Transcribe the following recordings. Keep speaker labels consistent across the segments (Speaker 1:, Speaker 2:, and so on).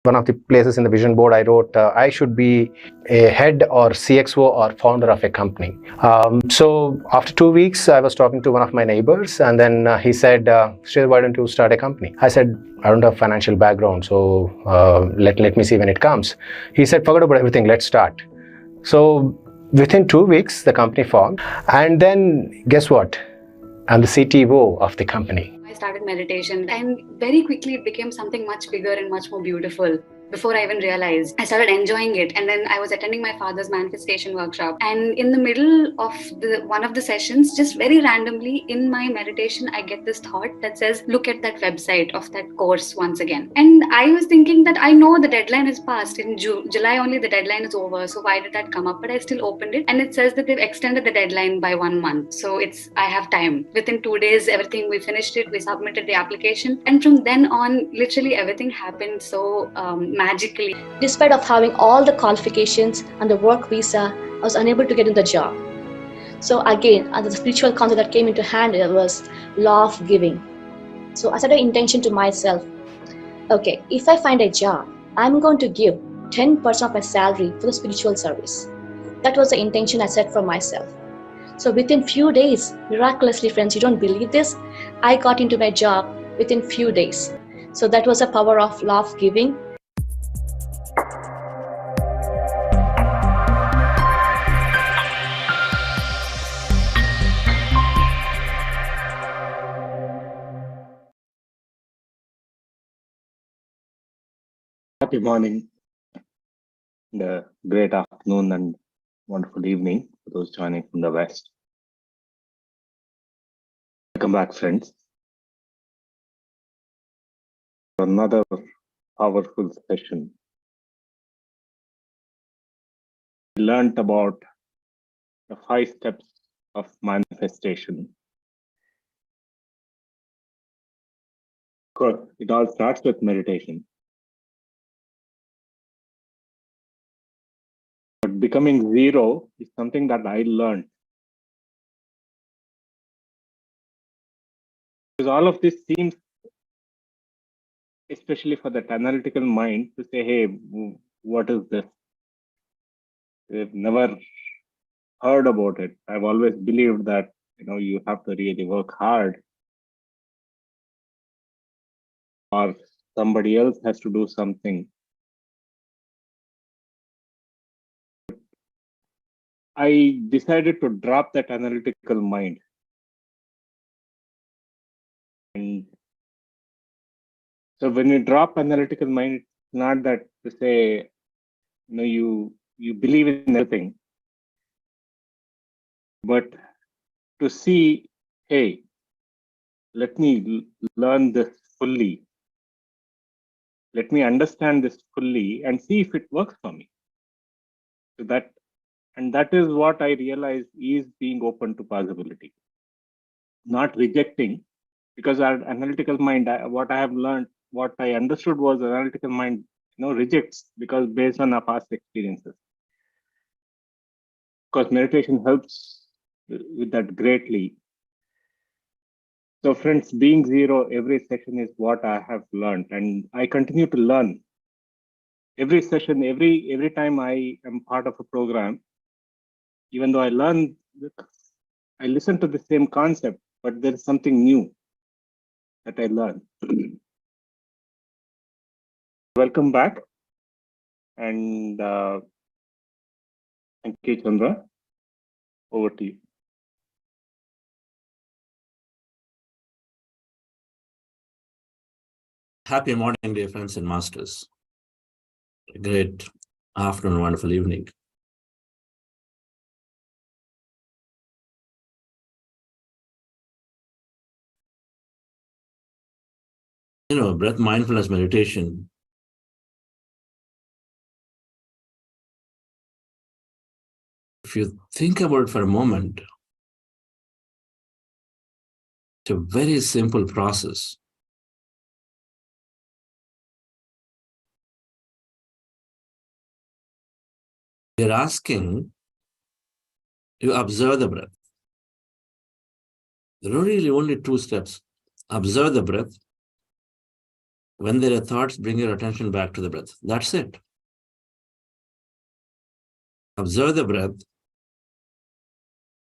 Speaker 1: one of the places in the vision board I wrote, I should be a head or CXO or founder of a company. So after 2 weeks, I was talking to one of my neighbors, and then he said, Sridhar, why don't you start a company? I said, I don't have financial background, so let me see when it comes. He said, forget about everything, let's start. So within 2 weeks, the company formed. And then guess what? I'm the CTO of the company.
Speaker 2: I started meditation, and very quickly it became something much bigger and much more beautiful. Before I even realized, I started enjoying it. And then I was attending my father's manifestation workshop. And in the middle of one of the sessions, just very randomly in my meditation, I get this thought that says, look at that website of that course once again. And I was thinking that I know the deadline is passed. In July only the deadline is over. So why did that come up? But I still opened it. And it says that they've extended the deadline by 1 month. So I have time. Within 2 days, everything, we finished it. We submitted the application. And from then on, literally everything happened so magically.
Speaker 3: Despite of having all the qualifications and the work visa, I was unable to get in the job. So again, the spiritual concept that came into hand was law of giving. So I set an intention to myself, okay, if I find a job, I'm going to give 10% of my salary for the spiritual service. That was the intention I set for myself. So within few days, miraculously, friends, you don't believe this, I got into my job within few days. So that was the power of law of giving.
Speaker 4: Happy morning, and great afternoon, and wonderful evening for those joining from the West. Welcome back, friends. Another powerful session. We learned about the 5 steps of manifestation. Of course, it all starts with meditation. But becoming zero is something that I learned. Because all of this seems, especially for that analytical mind, to say, hey, what is this? They've never heard about it. I've always believed that, you have to really work hard, or somebody else has to do something. I decided to drop that analytical mind. And so when you drop analytical mind, it's not that to say, you believe in everything, but to see, hey, let me learn this fully. Let me understand this fully and see if it works for me. So that is what I realized is being open to possibility, not rejecting, because our analytical mind, what I have learned, what I understood was analytical mind, rejects because based on our past experiences. Of course, meditation helps with that greatly. So friends, being zero, every session is what I have learned, and I continue to learn. Every session, every time I am part of a program, even though I learn, I listen to the same concept, but there is something new that I learn. Welcome back, and thank you, Chandra. Over to you.
Speaker 5: Happy morning, dear friends and masters. Great afternoon, wonderful evening. Breath mindfulness meditation if you think about it for a moment, it's a very simple process. We're asking you observe the breath. There are really only 2 steps. Observe the breath When there are thoughts, bring your attention back to the breath. That's it. Observe the breath.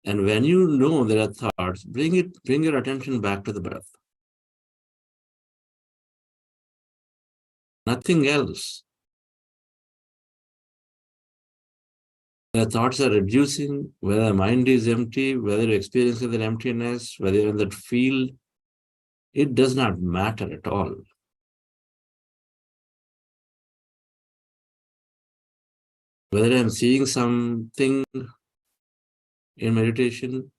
Speaker 5: And when you know there are thoughts, bring your attention back to the breath. Nothing else. The thoughts are reducing, whether the mind is empty, whether you're experiencing that emptiness, whether you're in that field, it does not matter at all. Whether I'm seeing something in meditation,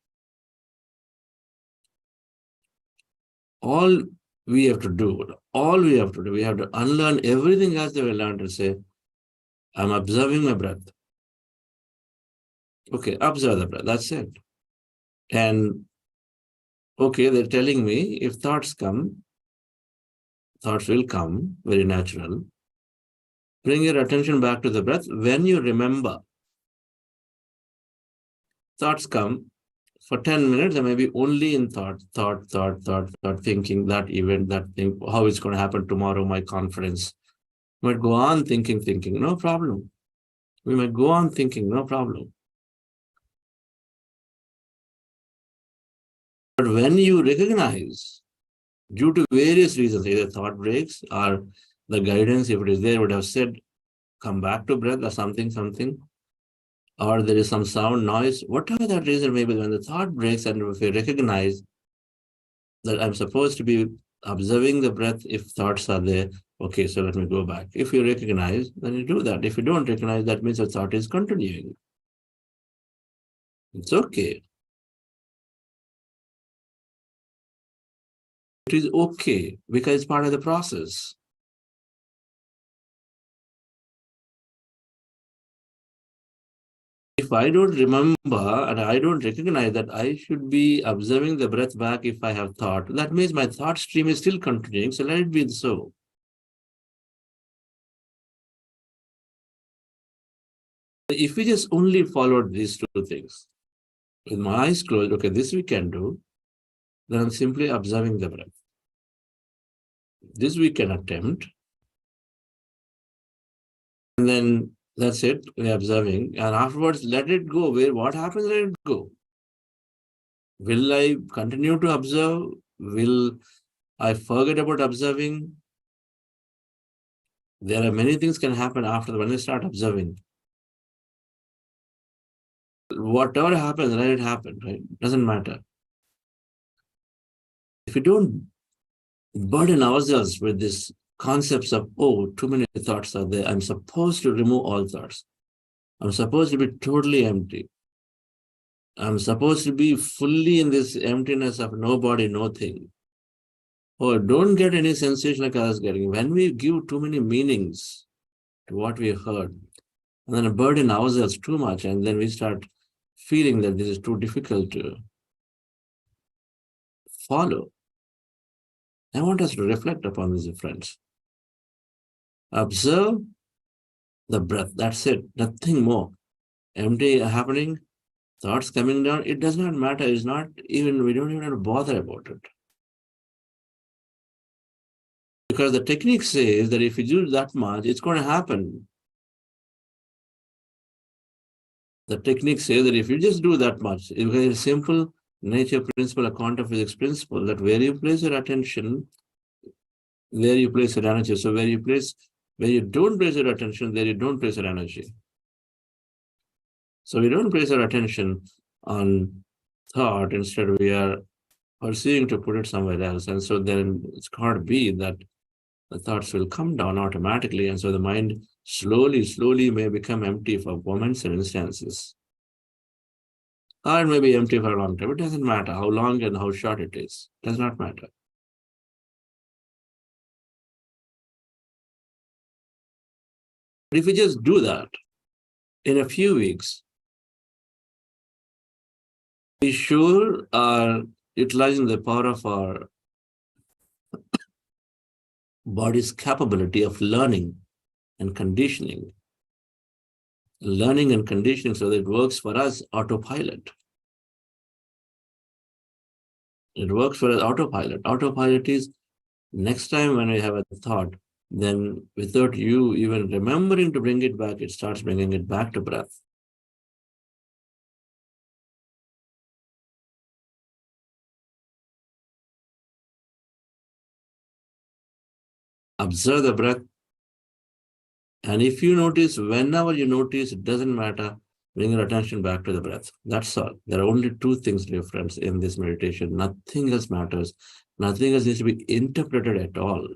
Speaker 5: all we have to do, we have to unlearn everything else that we learned and say, I'm observing my breath. Okay, observe the breath, that's it. And okay, they're telling me if thoughts come, thoughts will come, very natural. Bring your attention back to the breath. When you remember, thoughts come for 10 minutes, and maybe only in thought, thinking that event, that thing, how it's going to happen tomorrow, my conference. We might go on thinking, no problem. We might go on thinking, no problem. But when you recognize, due to various reasons, either thought breaks or the guidance, if it is there, would have said, come back to breath or something, or there is some sound, noise, whatever that reason may be, when the thought breaks and if you recognize that I'm supposed to be observing the breath if thoughts are there, okay, so let me go back. If you recognize, then you do that. If you don't recognize, that means the thought is continuing. It's okay. It is okay because it's part of the process. If I don't remember and I don't recognize that I should be observing the breath back if I have thought, that means my thought stream is still continuing, so let it be so. If we just only followed these two things, with my eyes closed, okay, this we can do, then I'm simply observing the breath. This we can attempt. And then that's it, we're observing. And afterwards, let it go. What happens, let it go. Will I continue to observe? Will I forget about observing? There are many things can happen after when I start observing. Whatever happens, let it happen, right? Doesn't matter. If we don't burden ourselves with these concepts of, oh, too many thoughts are there, I'm supposed to remove all thoughts. I'm supposed to be totally empty. I'm supposed to be fully in this emptiness of nobody, nothing. Oh, don't get any sensation like I was getting. When we give too many meanings to what we heard, and then burden ourselves too much, and then we start feeling that this is too difficult to follow. I want us to reflect upon this, friends. Observe the breath, that's it, nothing more. Empty happening, thoughts coming down, it does not matter. It's not even, we don't even have to bother about it. Because the technique says that if you do that much, it's going to happen. The technique says that if you just do that much, it's a simple nature principle, a quantum physics principle, that where you place your attention, there you place your energy. So where you don't place your attention, there you don't place your energy. So we don't place our attention on thought, instead we are pursuing to put it somewhere else. And so then it's got to be that the thoughts will come down automatically. And so the mind slowly may become empty for moments and instances. Or it may be empty for a long time. It doesn't matter how long and how short it is. It does not matter. But if we just do that, in a few weeks, we sure are utilizing the power of our body's capability of learning and conditioning. Learning and conditioning so that it works for us autopilot. It works for us autopilot. Autopilot is Next time when we have a thought, then without you even remembering to bring it back, it starts bringing it back to breath. Observe the breath. And if you notice, whenever you notice, it doesn't matter, bring your attention back to the breath. That's all. There are only two things, dear friends, in this meditation. Nothing else matters. Nothing else needs to be interpreted at all.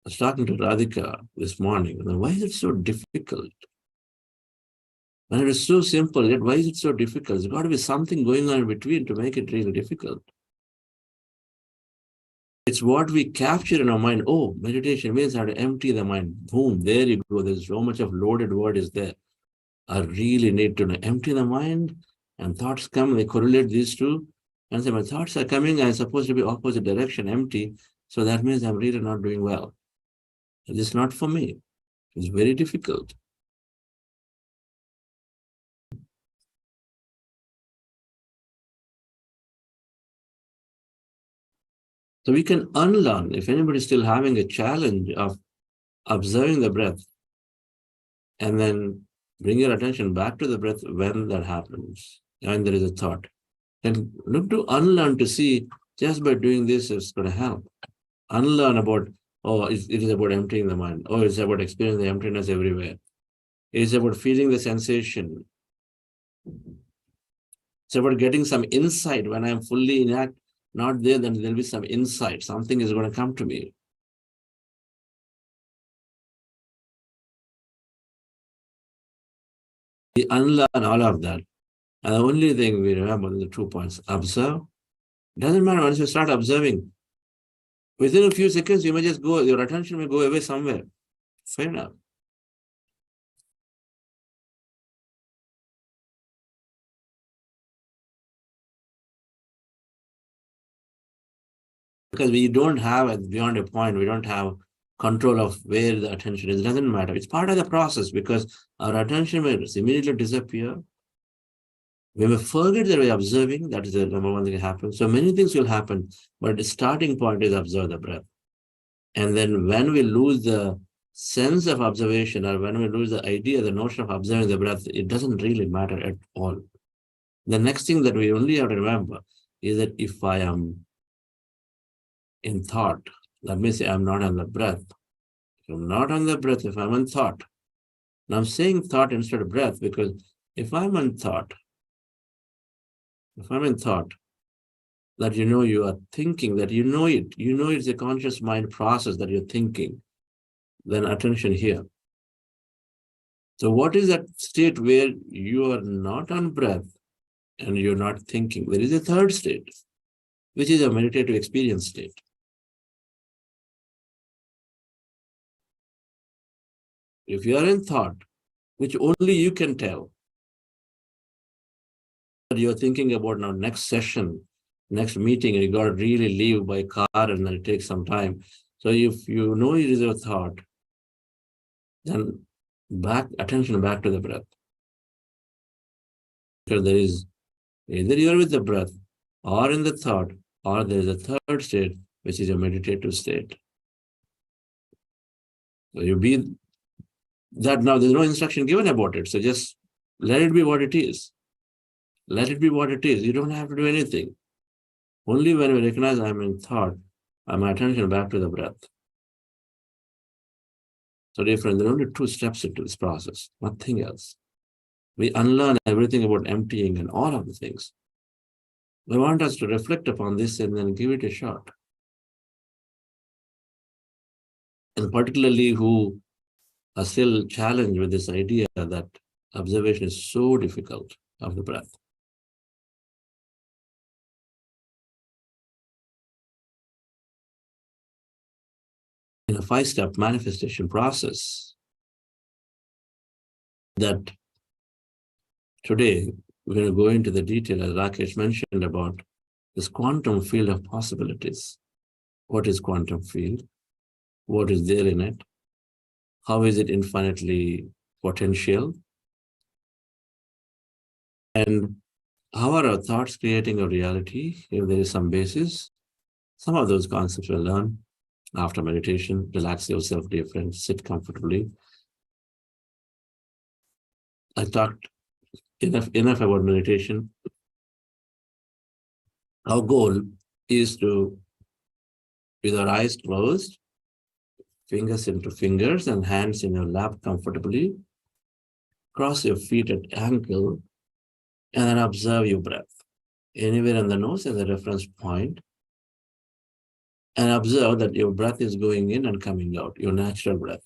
Speaker 5: I was talking to Radhika this morning. Why is it so difficult? When it is so simple, yet why is it so difficult? There's got to be something going on in between to make it really difficult. It's what we capture in our mind. Oh, meditation means I have to empty the mind. Boom, there you go. There's so much of loaded word is there. I really need to empty the mind, and thoughts come, they correlate these two. And say, my thoughts are coming, I'm supposed to be opposite direction, empty. So that means I'm really not doing well. It's not for me. It's very difficult. So we can unlearn. If anybody is still having a challenge of observing the breath, and then bring your attention back to the breath when that happens, when there is a thought, then look to unlearn to see just by doing this, it's going to help. Unlearn about, oh, it is about emptying the mind. Oh, it's about experiencing the emptiness everywhere. It's about feeling the sensation. It's about getting some insight. When I'm fully not there, then there'll be some insight. Something is going to come to me. We unlearn all of that. And the only thing we remember are the 2 points. Observe. Doesn't matter once you start observing. Within a few seconds, you may just go, your attention may go away somewhere. Fair enough. Because we don't have, beyond a point, we don't have control of where the attention is. It doesn't matter. It's part of the process because our attention will immediately disappear. We may forget that we're observing. That is the number one thing that happens. So many things will happen, but the starting point is observe the breath. And then when we lose the sense of observation, or when we lose the idea, the notion of observing the breath, it doesn't really matter at all. The next thing that we only have to remember is that if I am in thought, let me say I'm not on the breath. If I'm not on the breath, if I'm in thought, and I'm saying thought instead of breath, because if I'm in thought, that you are thinking, that it's a conscious mind process that you're thinking, then attention here. So what is that state where you are not on breath and you're not thinking? There is a third state, which is a meditative experience state. If you are in thought, which only you can tell, you're thinking about now next session, next meeting, and you got to really leave by car and then it takes some time. So if you know it is a thought, then attention back to the breath. Because there is either you're with the breath or in the thought, or there is a third state, which is a meditative state. So you be that now, there's no instruction given about it. So just let it be what it is. Let it be what it is. You don't have to do anything. Only when we recognize I'm in thought, my attention back to the breath. So dear friend, there are only 2 steps into this process, nothing else. We unlearn everything about emptying and all of the things. I want us to reflect upon this and then give it a shot. And particularly who are still challenged with this idea that observation is so difficult of the breath. In a 5-step manifestation process that today we're going to go into the detail, as Rakesh mentioned, about this quantum field of possibilities. What is quantum field? What is there in it? How is it infinitely potential? And How are our thoughts creating a reality? If there is some basis, some of those concepts we'll learn after meditation. Relax yourself, dear friends, sit comfortably. I talked enough about meditation. Our goal is to, with our eyes closed, fingers into fingers and hands in your lap comfortably, cross your feet at ankle, and then observe your breath. Anywhere in the nose as a reference point, and observe that your breath is going in and coming out, your natural breath.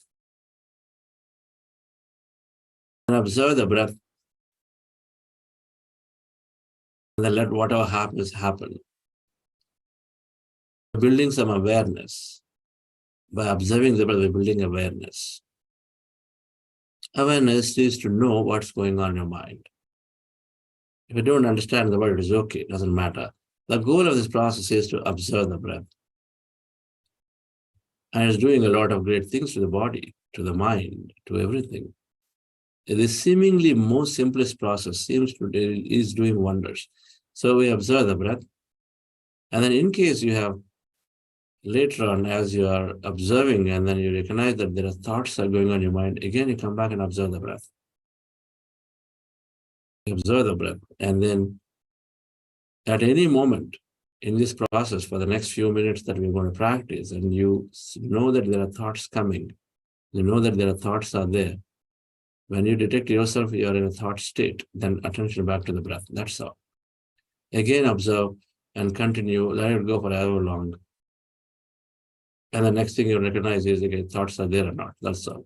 Speaker 5: And observe the breath, and then let whatever happens happen. Building some awareness. By observing the breath, we're building awareness. Awareness is to know what's going on in your mind. If you don't understand the word, it is okay, it doesn't matter. The goal of this process is to observe the breath. And it's doing a lot of great things to the body, to the mind, to everything. This seemingly most simplest process is doing wonders. So we observe the breath. And then in case you have later on, as you are observing and then you recognize that there are thoughts that are going on in your mind, again, you come back and observe the breath. Observe the breath. And then at any moment in this process for the next few minutes that we're going to practice, and you know that there are thoughts coming, you know that there are thoughts are there. When you detect yourself, you are in a thought state, then attention back to the breath. That's all. Again, observe and continue, let it go for however long. And the next thing you recognize is, okay, thoughts are there or not. That's all.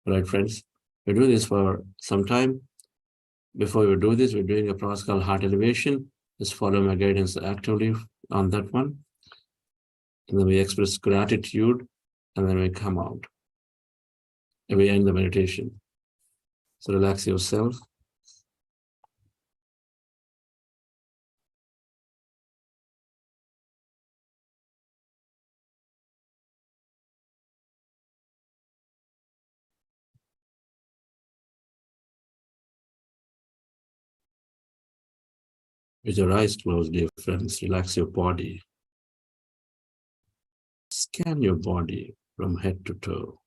Speaker 5: All right, friends, we do this for some time. Before we do this, we're doing a process called heart elevation. Just follow my guidance actively on that one. And then we express gratitude, and then we come out. And we end the meditation. So relax yourself. With your eyes closed, dear friends, relax your body. Scan your body from head to toe.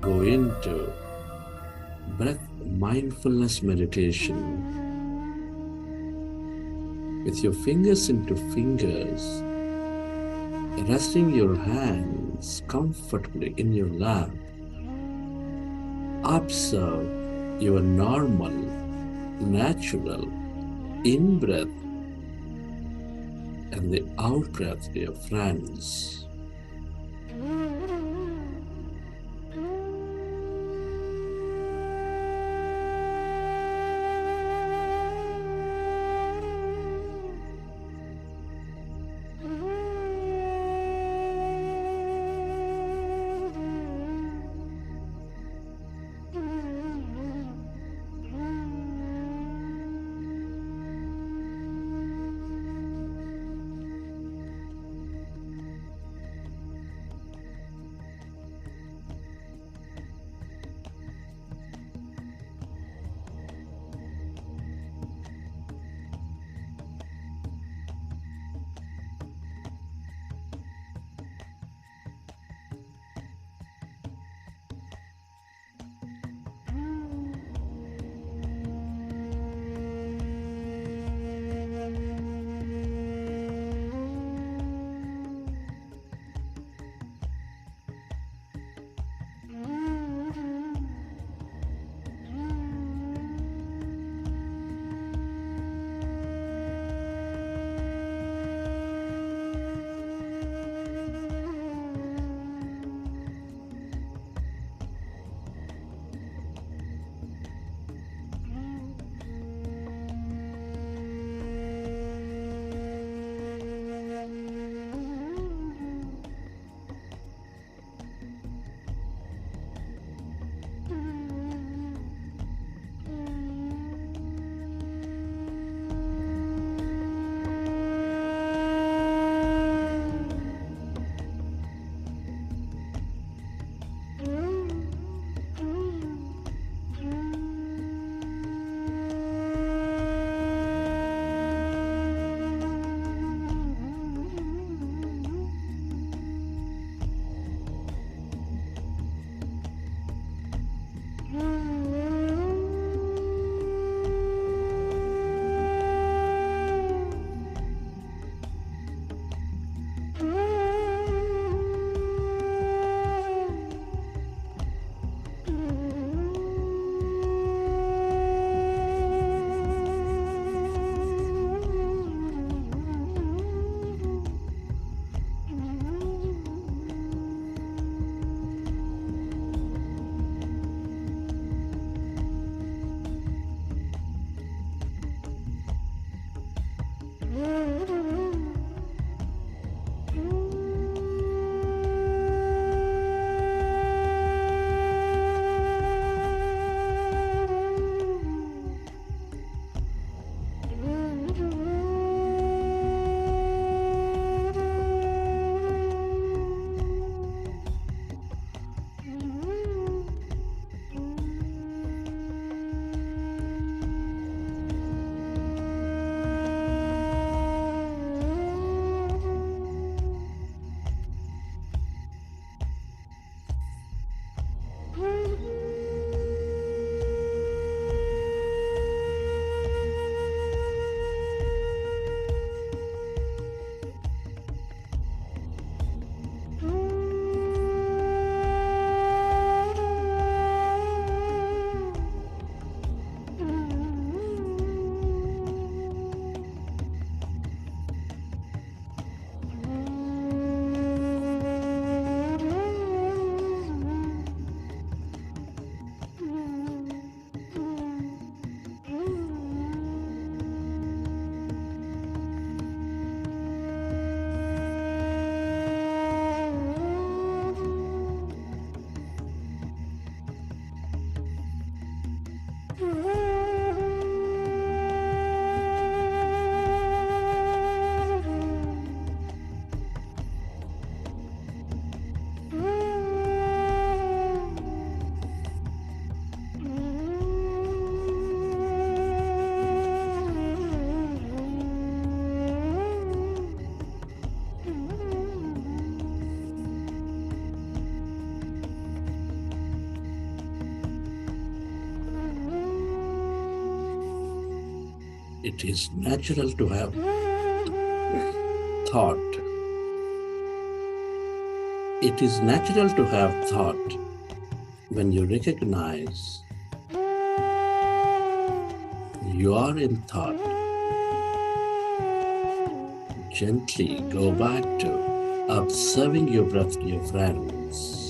Speaker 5: Go into breath mindfulness meditation with your fingers into fingers, resting your hands comfortably in your lap. Observe your normal, natural in-breath and the out-breath, dear friends. It is natural to have thought. It is natural to have thought when you recognize you are in thought. Gently go back to observing your breath, dear friends.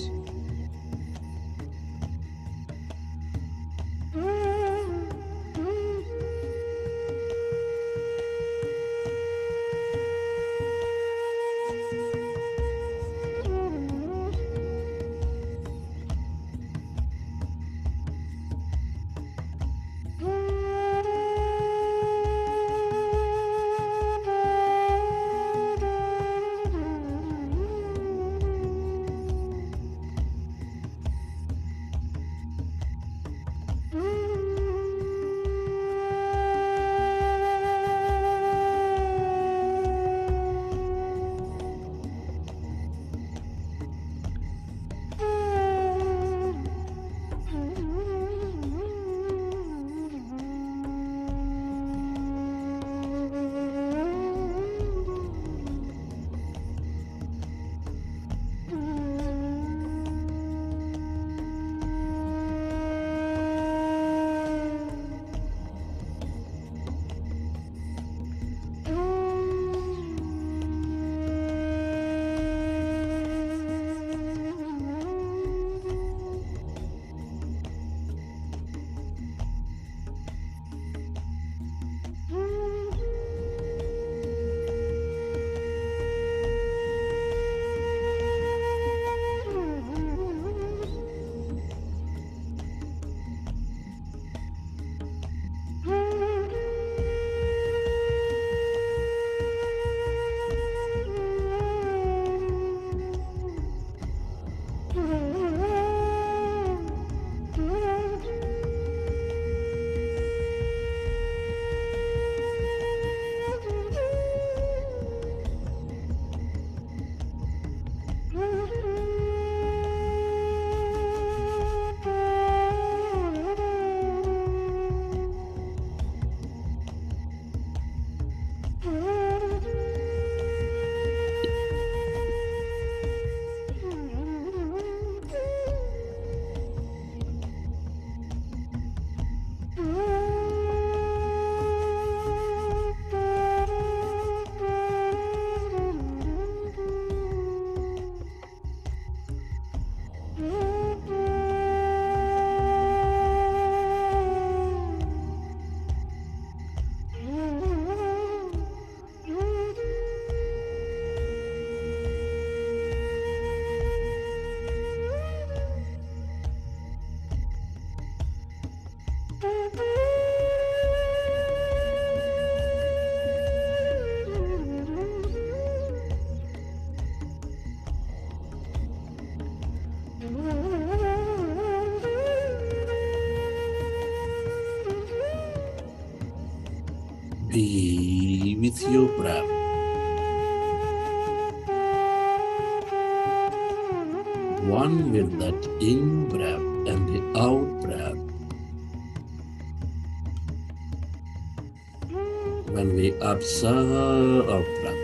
Speaker 5: Be with your breath. One with that in breath and the out breath. When we observe our breath,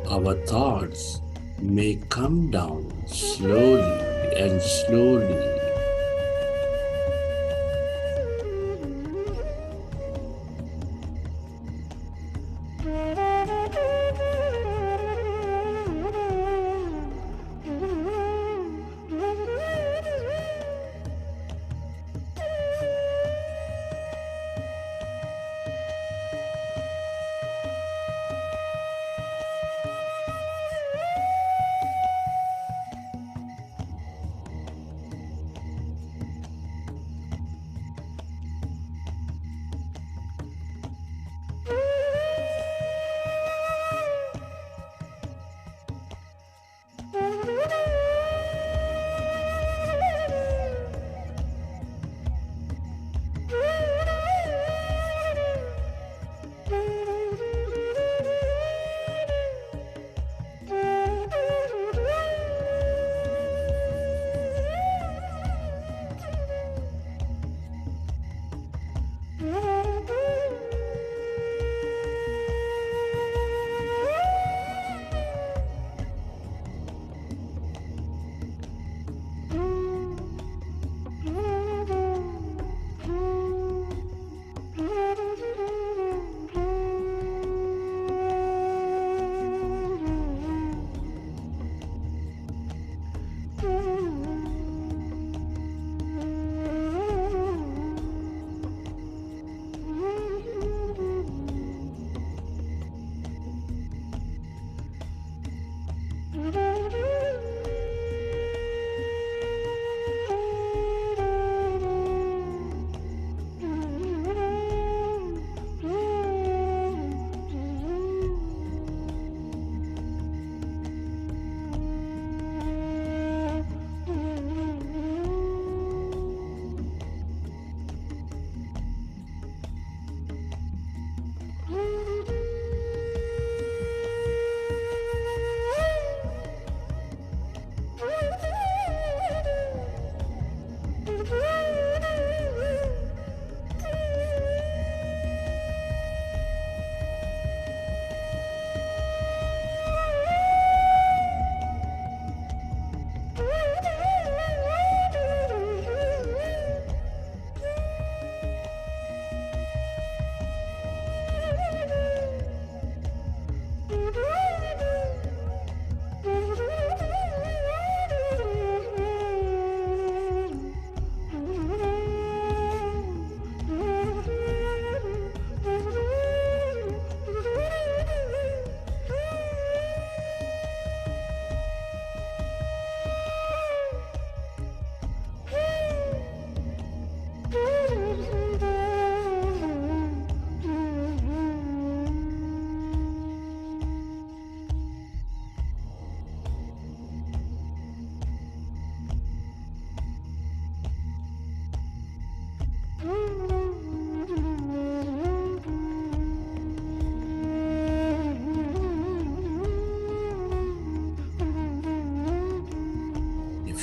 Speaker 5: our thoughts may come down slowly and slowly.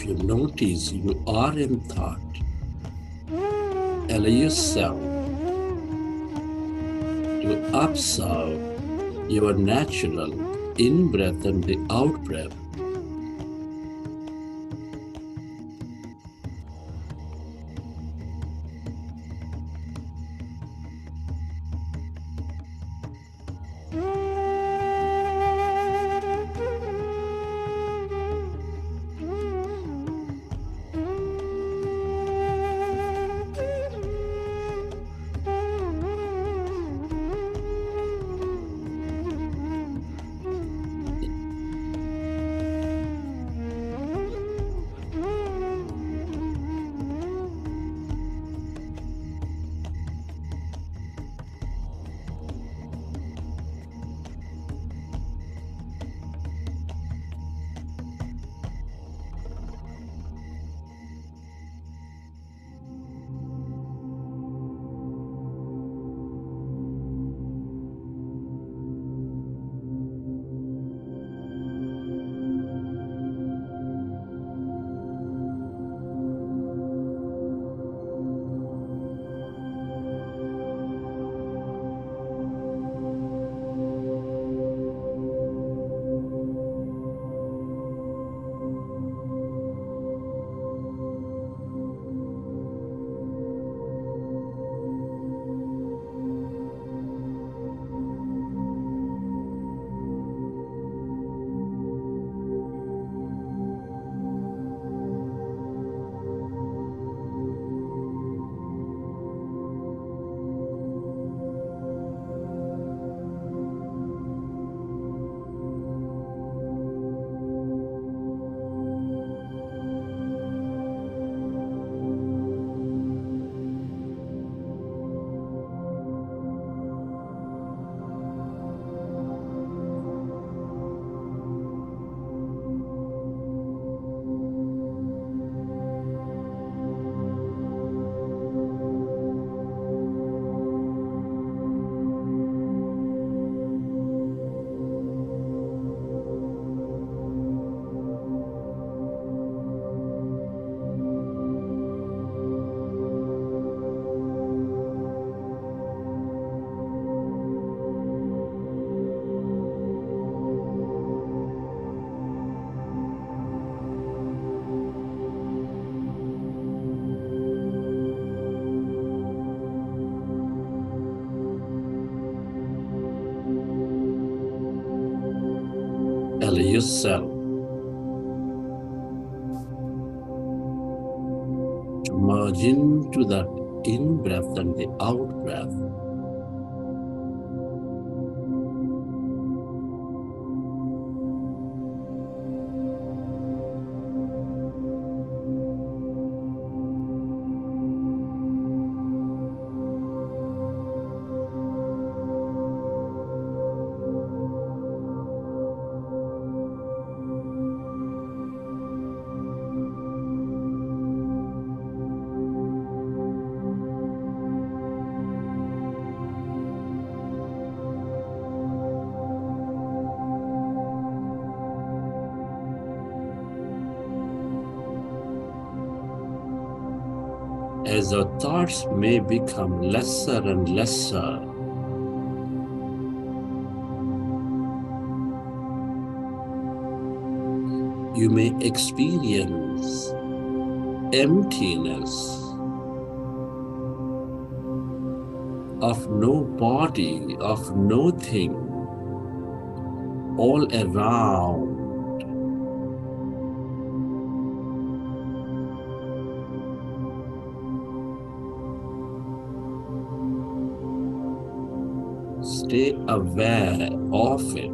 Speaker 5: If you notice you are in thought, allow yourself to observe your natural in-breath and the out-breath. Allow yourself to merge into that in-breath and the out-breath. As our thoughts may become lesser and lesser, you may experience emptiness of no body, of nothing, all around. Stay aware of it.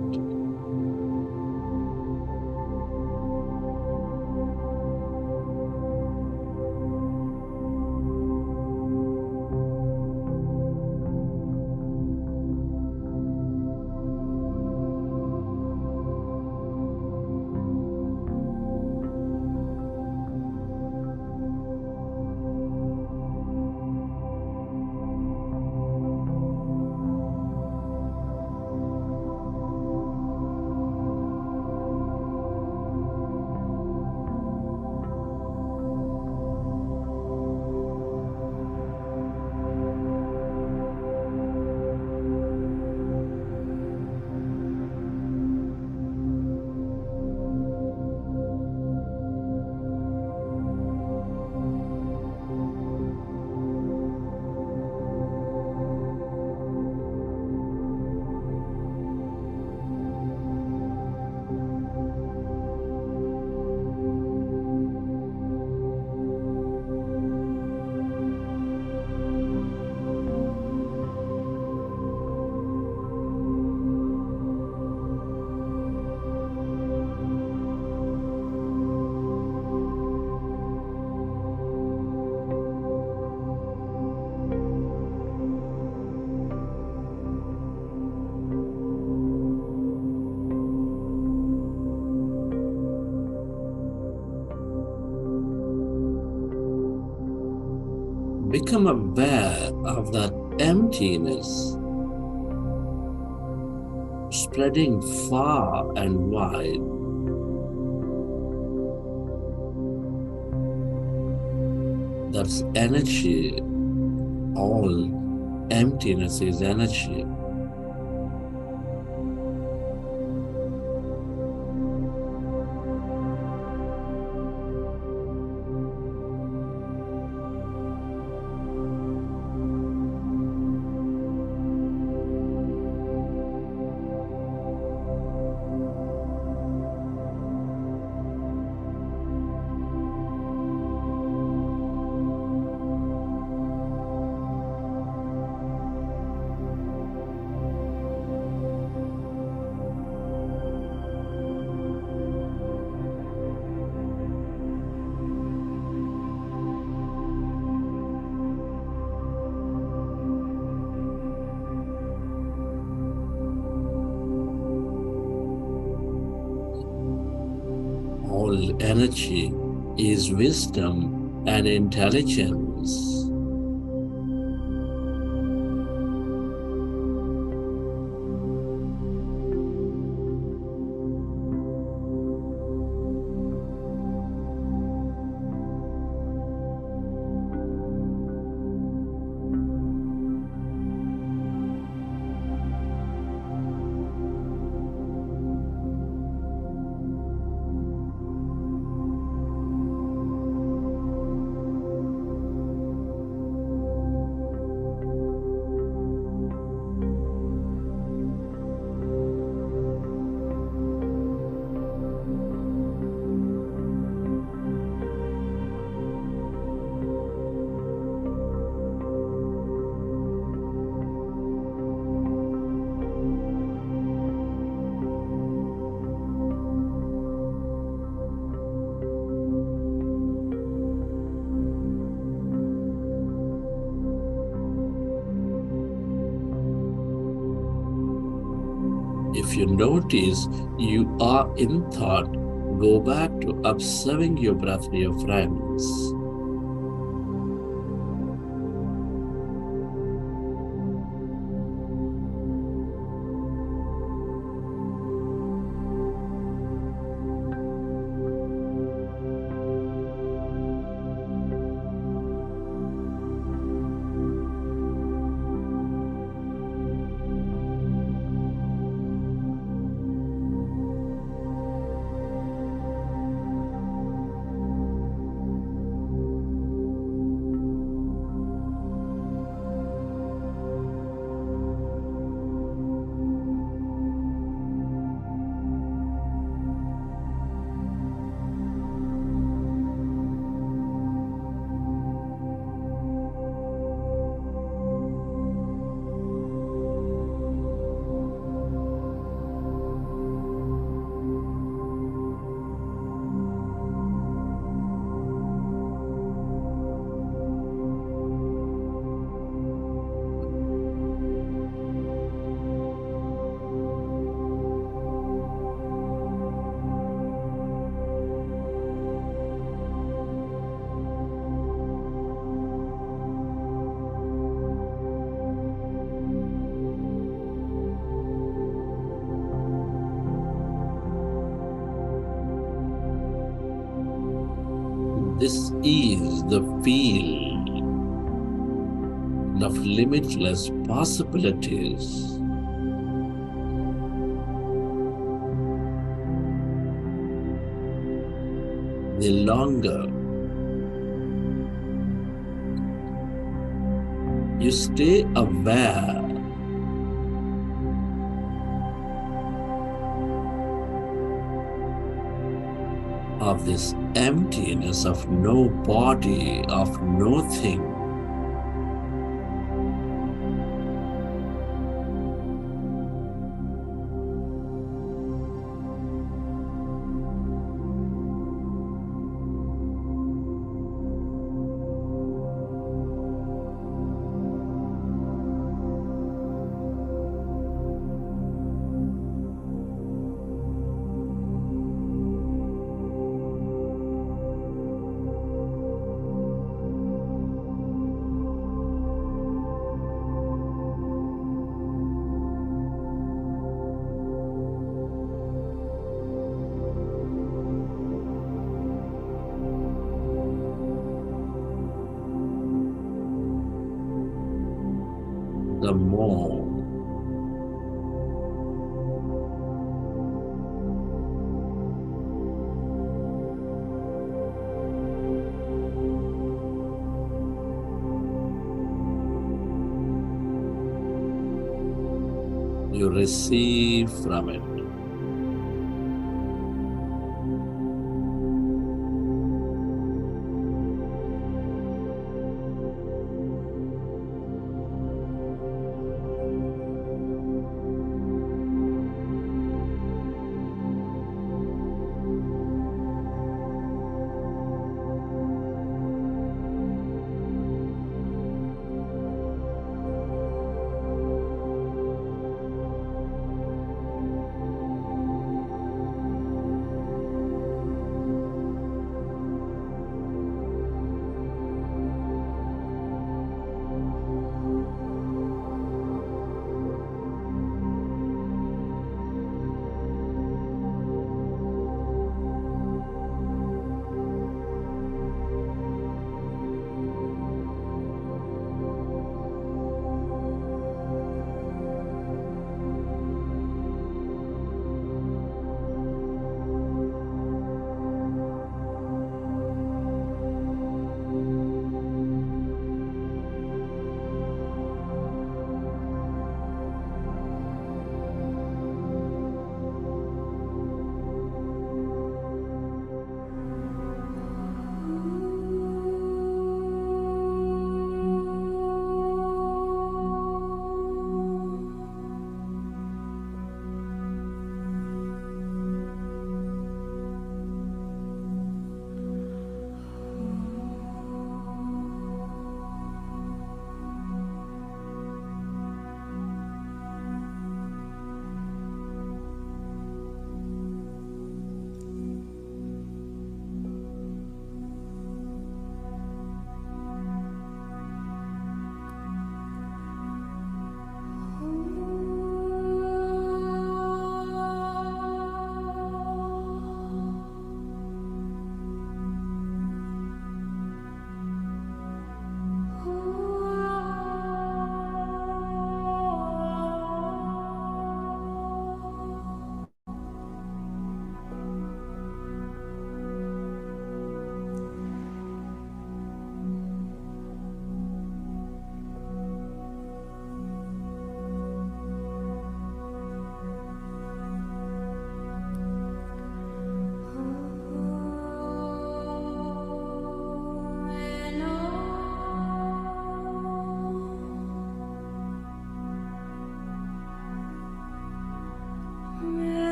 Speaker 5: become aware of that emptiness spreading far and wide. That's energy. All emptiness is energy. All energy is wisdom and intelligence. If you notice you are in thought, go back to observing your breath, dear friends. This is the field of limitless possibilities. The longer you stay aware of this emptiness of no body, of no thing, the more. You receive from it.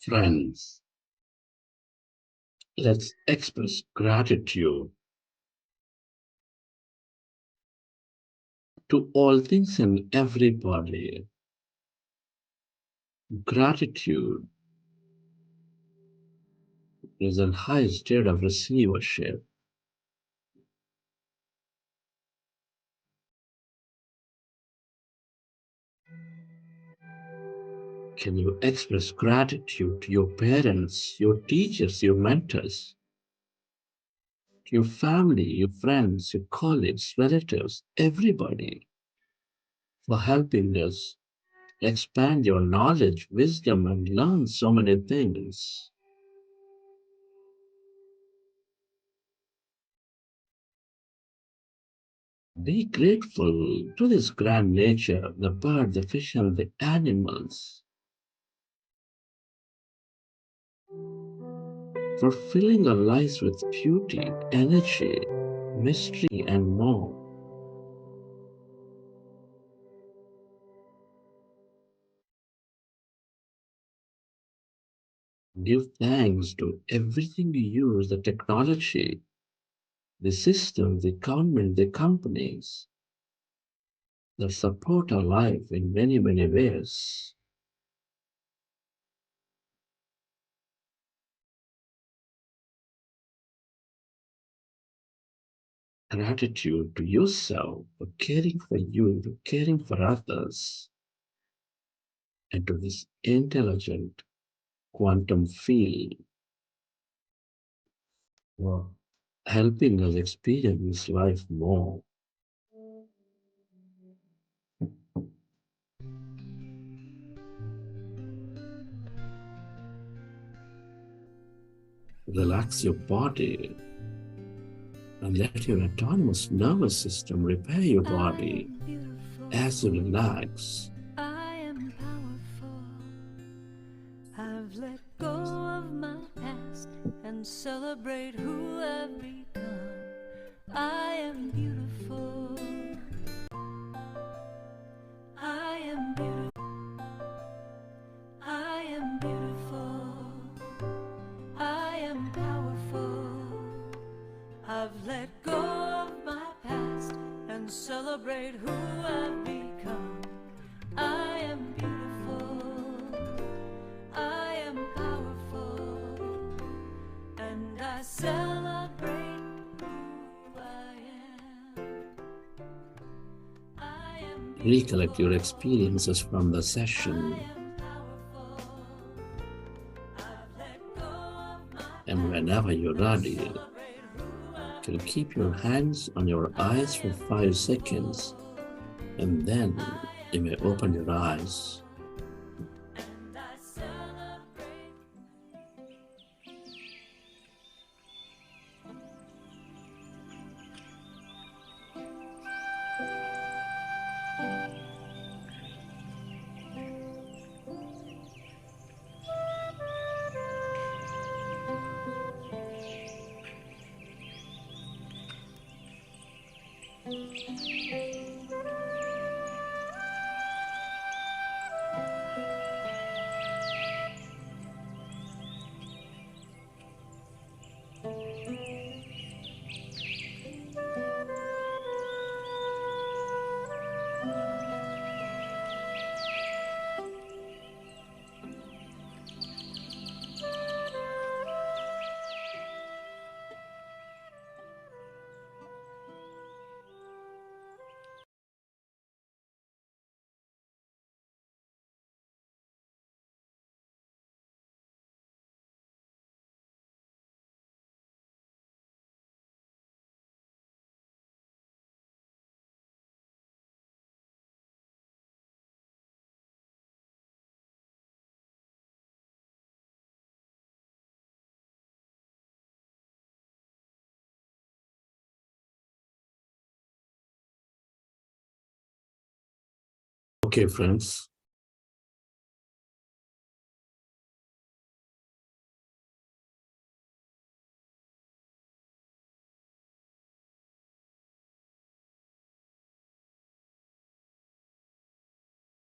Speaker 5: Friends, let's express gratitude to all things and everybody. Gratitude is a high state of receivership. Can you express gratitude to your parents, your teachers, your mentors, your family, your friends, your colleagues, relatives, everybody for helping us expand your knowledge, wisdom, and learn so many things? Be grateful to this grand nature, the bird, the fish, and the animals, for filling our lives with beauty, energy, mystery, and more. Give thanks to everything you use, the technology, the system, the government, the companies that support our life in many, many ways. Gratitude to yourself for caring for you, for caring for others, and to this intelligent quantum field for helping us experience life more. Relax your body and let your autonomous nervous system repair your body as you relax.
Speaker 6: I am powerful. I've let go of my past and celebrate who I've become. I am beautiful. I am beautiful. I am beautiful. I am powerful. I've let go of my past and celebrate who I've become. I am beautiful. I am powerful. And I celebrate who I am. I am beautiful.
Speaker 5: Recollect your experiences from the session, and whenever you're ready, you can keep your hands on your eyes for 5 seconds, and then you may open your eyes. Okay, friends.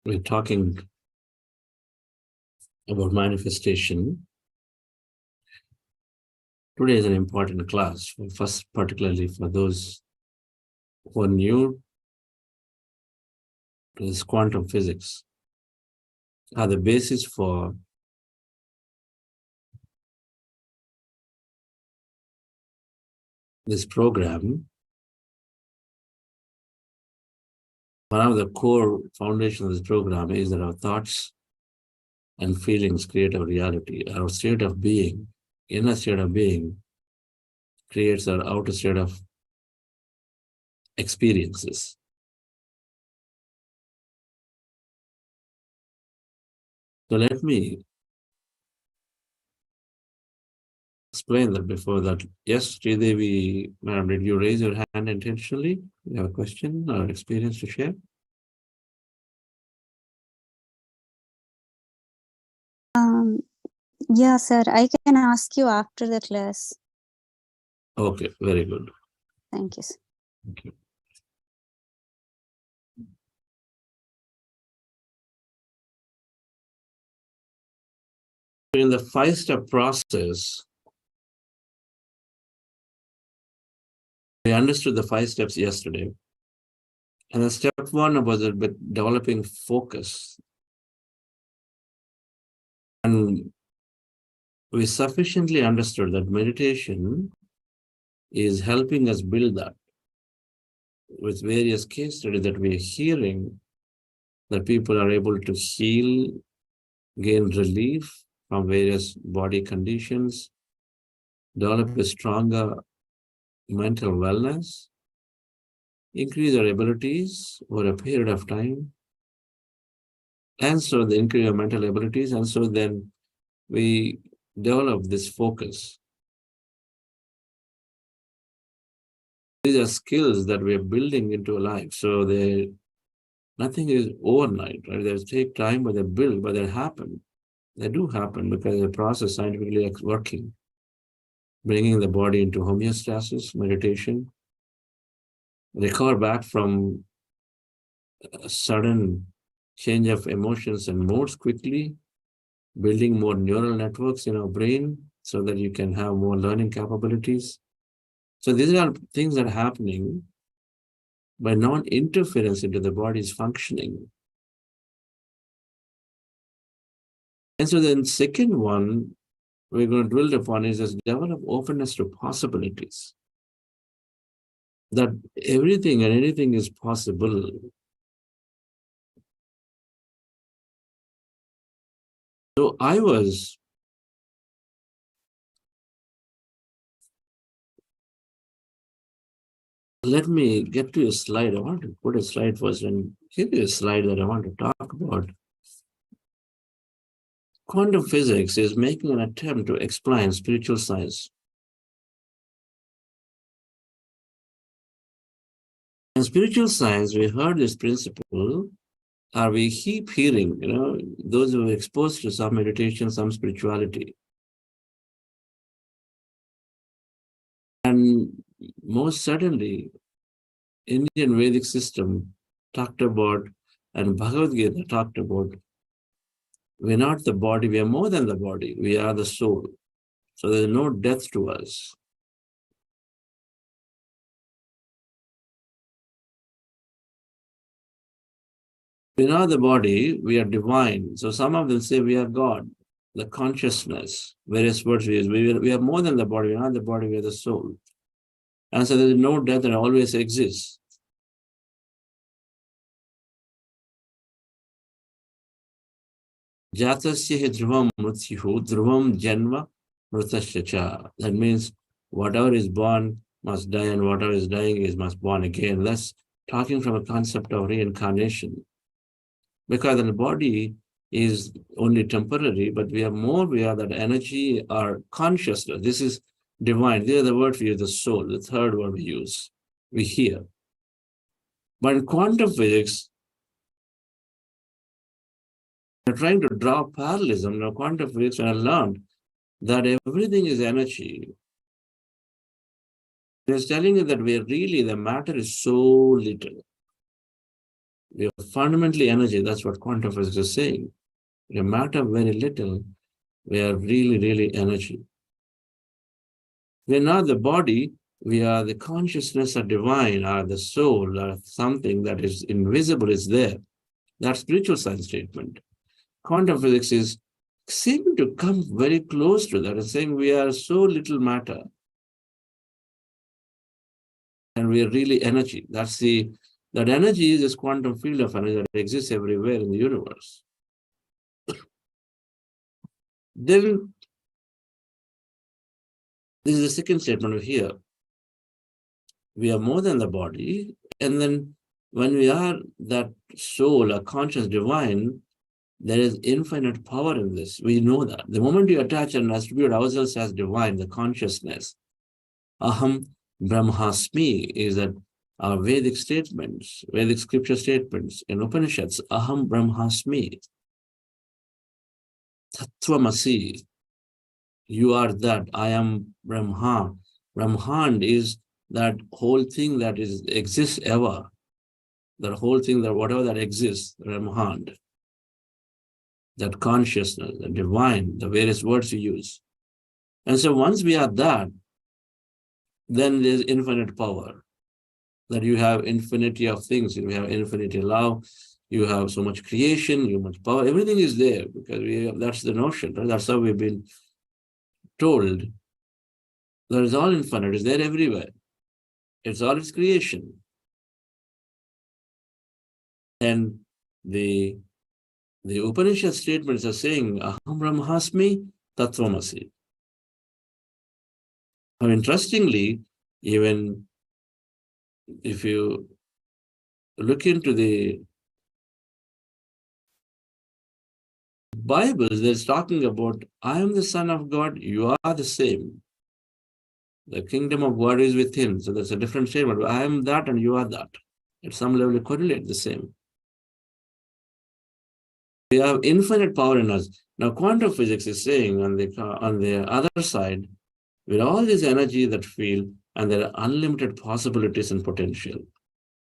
Speaker 5: We're talking about manifestation. Today is an important class, first particularly for those who are new to this quantum physics, are the basis for this program. One of the core foundations of this program is that our thoughts and feelings create our reality. Our state of being, inner state of being, creates our outer state of experiences. So let me explain that before that. Yes, Sridevi, ma'am, did you raise your hand intentionally? You have a question or experience to share?
Speaker 7: Yeah, sir. I can ask you after the class.
Speaker 5: Okay, very good.
Speaker 7: Thank you, sir.
Speaker 5: Thank you. In the 5-step process, we understood the 5 steps yesterday. And the step 1 was about developing focus. And we sufficiently understood that meditation is helping us build that with various case studies that we are hearing, that people are able to heal, gain relief from various body conditions, develop a stronger mental wellness, increase our abilities over a period of time, and so the increase of mental abilities, and so then we develop this focus. These are skills that we are building into a life. So nothing is overnight, right? They take time, but they build, but they happen. They do happen because the process scientifically is working, bringing the body into homeostasis, meditation, recover back from a sudden change of emotions and moods quickly, building more neural networks in our brain so that you can have more learning capabilities. So these are things that are happening by non-interference into the body's functioning. And so then second one we're going to drill upon is this develop openness to possibilities. That everything and anything is possible. So let me get to a slide. I want to put a slide first and give you a slide that I want to talk about. Quantum physics is making an attempt to explain spiritual science. In spiritual science, we heard this principle, or we keep hearing, those who are exposed to some meditation, some spirituality. And most certainly, Indian Vedic system talked about, and Bhagavad Gita talked about, we're not the body, we are more than the body, we are the soul. So there's no death to us. We're not the body, we are divine. So some of them say we are God, the consciousness, various words we use. We are more than the body, we're not the body, we are the soul. And so there's no death that always exists. Jatasya dhruvam mrityuhu dhruvam janma mritasya cha. That means whatever is born must die, and whatever is dying must born again. That's talking from a concept of reincarnation. Because the body is only temporary, but we are that energy or consciousness. This is divine. These are the words we use, the soul, the third word we use, we hear. But in quantum physics, we're trying to draw parallelism in quantum physics, and I learned that everything is energy. It's telling you that the matter is so little. We are fundamentally energy. That's what quantum physics is saying. No matter very little, we are really, really energy. We are not the body, we are the consciousness of divine, or the soul, or something that is invisible is there. That's spiritual science statement. Quantum physics is seeming to come very close to that and saying we are so little matter. And we are really energy. That energy is this quantum field of energy that exists everywhere in the universe. Then, this is the second statement over here. We are more than the body. And then when we are that soul, a conscious divine, there is infinite power in this. We know that. The moment you attach and attribute ourselves as divine, the consciousness, Aham Brahmasmi is that our Vedic statements, Vedic scripture statements in Upanishads, Aham Brahmasmi, Tattvamasi, you are that, I am Brahma. Brahmand is that whole thing that exists ever. That whole thing, that whatever that exists, Brahmand. That consciousness, the divine, the various words you use. And so once we are that, then there's infinite power. That you have infinity of things, you have infinity love, you have so much creation, you have much power, everything is there because that's the notion, right? That's how we've been told. That is all infinite, it's there everywhere. It's all its creation. And the Upanishad statements are saying, Aham Brahmasmi Tattvamasi. Now, interestingly, even if you look into the Bible, there's talking about, I am the Son of God, you are the same. The kingdom of God is within. So that's a different statement. I am that and you are that. At some level, they correlate the same. We have infinite power in us. Now, quantum physics is saying on the other side, with all this energy that feel, and there are unlimited possibilities and potential.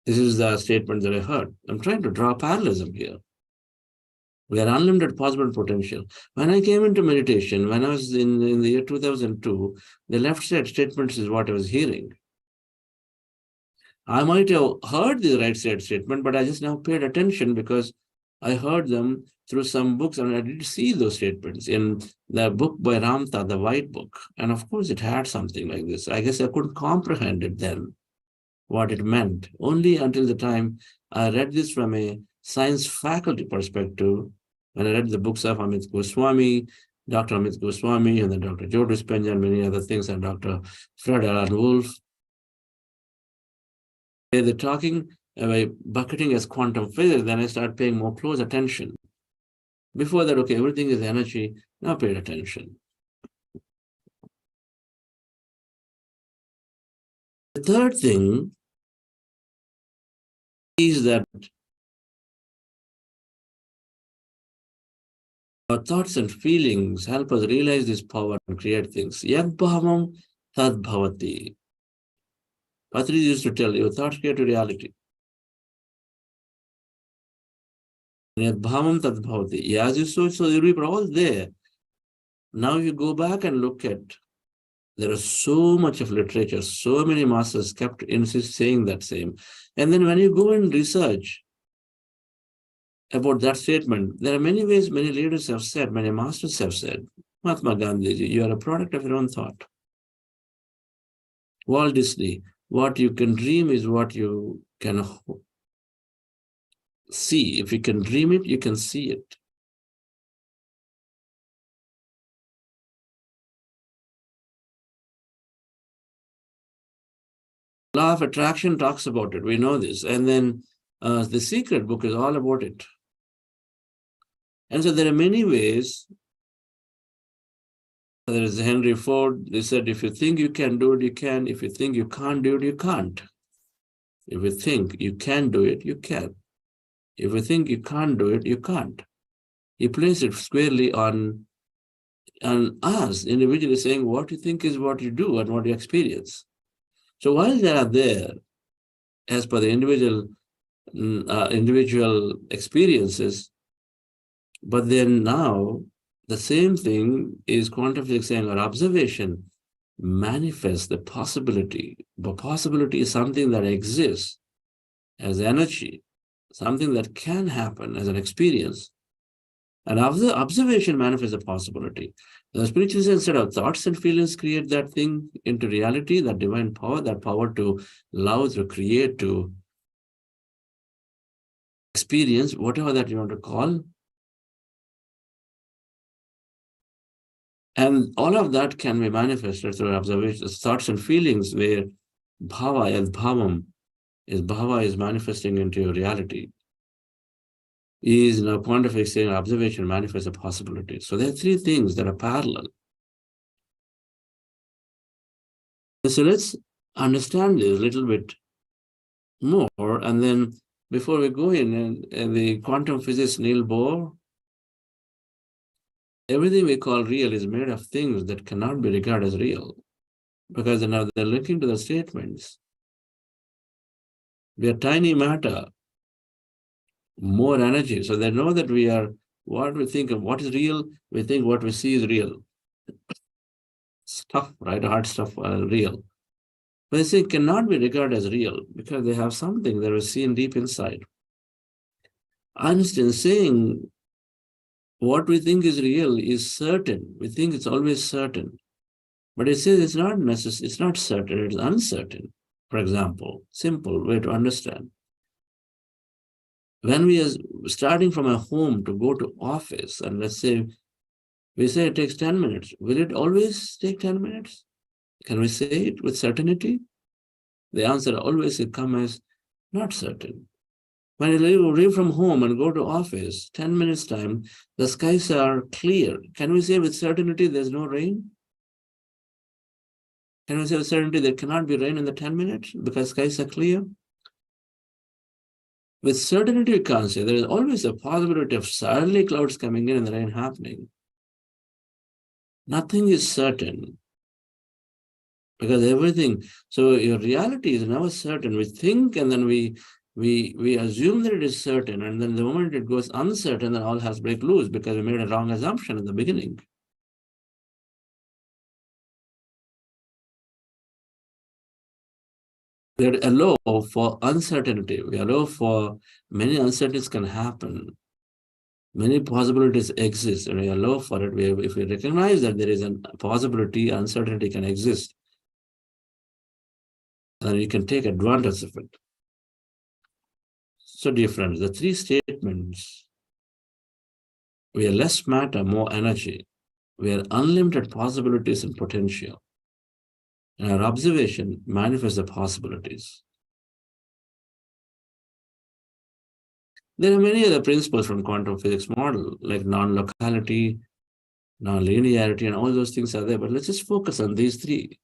Speaker 5: This is the statement that I heard. I'm trying to draw parallelism here. We are unlimited possible potential. When I came into meditation, when I was in the year 2002, the left side statements is what I was hearing. I might have heard the right side statement, but I just now paid attention because I heard them through some books and I did see those statements in the book by Ramtha, the White Book. And of course, it had something like this. I guess I couldn't comprehend it then, what it meant. Only until the time I read this from a science faculty perspective, when I read the books of Amit Goswami, Dr. Amit Goswami, and then Dr. Joe Dispenza, and many other things, and Dr. Fred Alan Wolf. They're talking about bucketing as quantum physics, then I start paying more close attention. Before that, okay, everything is energy, now pay attention. The third thing is that our thoughts and feelings help us realize this power and create things. Yad bhavam tad bhavati. Patriji used to tell you, thoughts create reality. Yad bhavam tad bhavati. As you saw, so you were all there. Now you go back and look at, there is so much of literature, so many masters kept saying that same. And then when you go and research about that statement, there are many ways many leaders have said, many masters have said, Mahatma Gandhi, you are a product of your own thought. Walt Disney, what you can dream is what you can see. If you can dream it, you can see it. Law of attraction talks about it. We know this. And then the Secret book is all about it. And so there are many ways. There is Henry Ford. They said, if you think you can do it, you can. If you think you can't do it, you can't. If you think you can do it, you can. If you think you can't do it, you can't. He placed it squarely on us, individually, saying what you think is what you do and what you experience. So while they are there, as per the individual experiences, But then now, the same thing is quantum physics saying our observation manifests the possibility. But possibility is something that exists as energy, something that can happen as an experience. And observation manifests a possibility. The spiritual sense, instead of thoughts and feelings, create that thing into reality, that divine power, that power to love, to create, to experience, whatever that you want to call. And all of that can be manifested through observation, thoughts and feelings, where bhava and bhavam is bhava is manifesting into reality. Is in a point of saying observation manifests a possibility. So there are three things that are parallel. So let's understand this a little bit more. And then before we go in, and the quantum physicist Niels Bohr, everything we call real is made of things that cannot be regarded as real, because now they're linking to the statements. We are tiny matter, more energy. So they know that we are, what we think of what is real, we think what we see is real. Stuff, right? Hard stuff, real. But they say cannot be regarded as real because they have something that was seen deep inside. Einstein saying what we think is real is certain. We think it's always certain. But it says it's not necessary, it's not certain, it's uncertain. For example, simple way to understand. When we are starting from a home to go to office, and let's say, we say it takes 10 minutes. Will it always take 10 minutes? Can we say it with certainty? The answer always will come as not certain. When you leave from home and go to office, 10 minutes time, the skies are clear. Can we say with certainty there's no rain? Can we say with certainty there cannot be rain in the 10 minutes because skies are clear? With certainty, we can't say. There is always a possibility of suddenly clouds coming in and the rain happening. Nothing is certain because everything. So your reality is never certain. We think and then we assume that it is certain, and then the moment it goes uncertain, then all has break loose because we made a wrong assumption in the beginning. We allow for uncertainty. We allow for many uncertainties can happen. Many possibilities exist, and we allow for it. If we recognize that there is a possibility, uncertainty can exist, then you can take advantage of it. So dear friends, the three statements, we are less matter, more energy. We are unlimited possibilities and potential. And our observation manifests the possibilities. There are many other principles from quantum physics model, like non-locality, non-linearity, and all those things are there, but let's just focus on these three.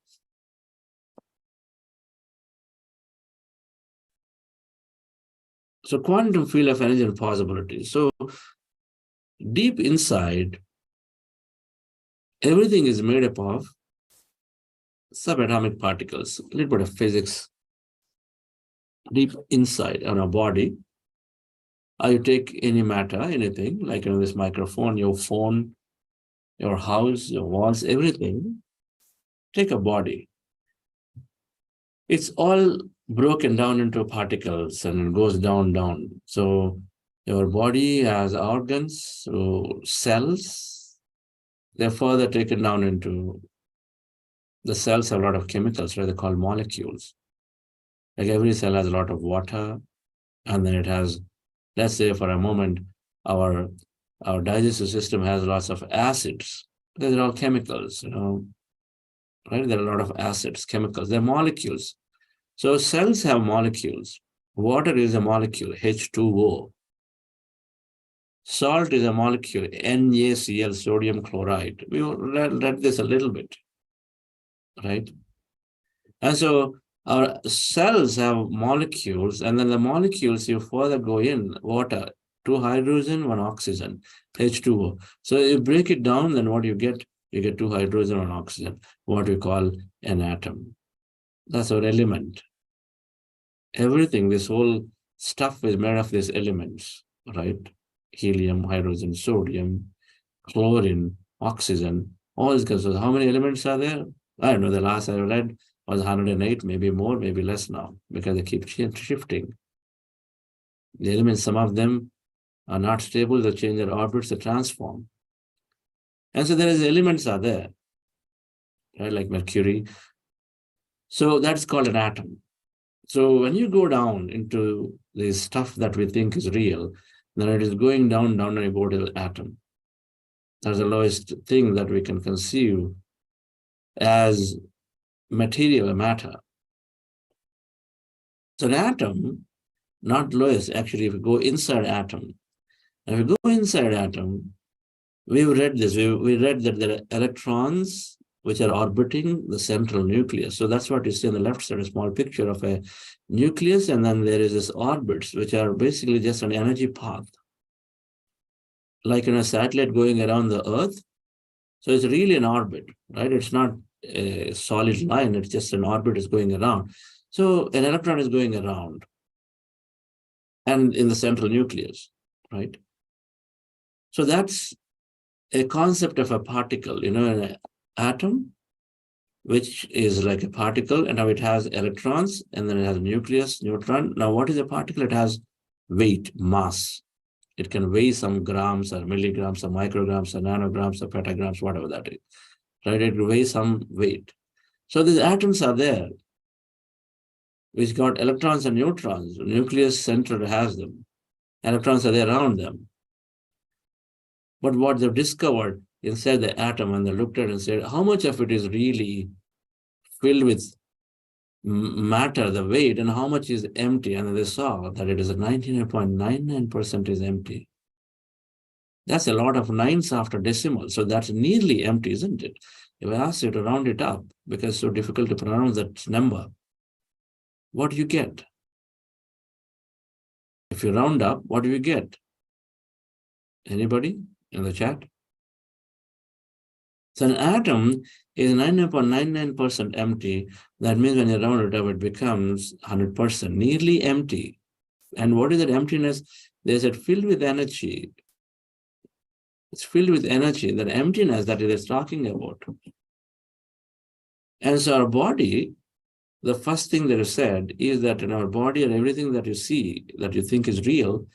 Speaker 5: So quantum field of energy and possibility. So deep inside, everything is made up of subatomic particles, a little bit of physics. Deep inside on our body, you take any matter, anything, like this microphone, your phone, your house, your walls, everything, take a body. It's all broken down into particles and it goes down. So your body has organs, so cells, they're further taken down into, the cells have a lot of chemicals, right? They're called molecules. Like every cell has a lot of water, and then it has, let's say for a moment, our digestive system has lots of acids. They're all chemicals, right? There are a lot of acids, chemicals, they're molecules. So cells have molecules. Water is a molecule, H2O. Salt is a molecule, NaCl, sodium chloride. We will read this a little bit, right? And so our cells have molecules, and then the molecules, you further go in, water, 2 hydrogen, 1 oxygen, H2O. So you break it down, then what you get 2 hydrogen, 1 oxygen, what we call an atom. That's our element. Everything, this whole stuff is made of these elements, right? helium, hydrogen, sodium, chlorine, oxygen, all these kinds of. How many elements are there? I don't know. The last I read was 108, maybe more, maybe less now, because they keep shifting. The elements, some of them are not stable, they change their orbits, they transform. And so there is elements are there, right, like mercury. So that's called an atom. So when you go down into this stuff that we think is real, then it is going down and you go to the atom. That's the lowest thing that we can conceive as material matter. So an atom, not lowest, actually, if we go inside atom, if we go inside atom, we've read this, we read that there are electrons which are orbiting the central nucleus. So that's what you see on the left side, a small picture of a nucleus, and then there is this orbits, which are basically just an energy path. Like in a satellite going around the Earth. So it's really an orbit, right? It's not a solid line, it's just an orbit is going around. So an electron is going around and in the central nucleus, right? So that's a concept of a particle, an atom, which is like a particle, and now it has electrons, and then it has a nucleus, neutron. Now, what is a particle? It has weight, mass. It can weigh some grams or milligrams or micrograms or nanograms or petagrams, whatever that is, right? It weighs some weight. So these atoms are there, which got electrons and neutrons. The nucleus center has them. Electrons are there around them. But what they've discovered inside the atom, and they looked at it and said, how much of it is really filled with matter, the weight, and how much is empty? And they saw that it is 99.99% is empty. That's a lot of nines after decimal. So that's nearly empty, isn't it? If I ask you to round it up, because it's so difficult to pronounce that number, what do you get? If you round up, what do you get? Anybody in the chat? So an atom is 99.99% empty. That means when you round it up, it becomes 100%, nearly empty. And what is that emptiness? They said filled with energy. It's filled with energy, that emptiness that it is talking about. And so our body, the first thing that is said is that in our body and everything that you see, that you think is real,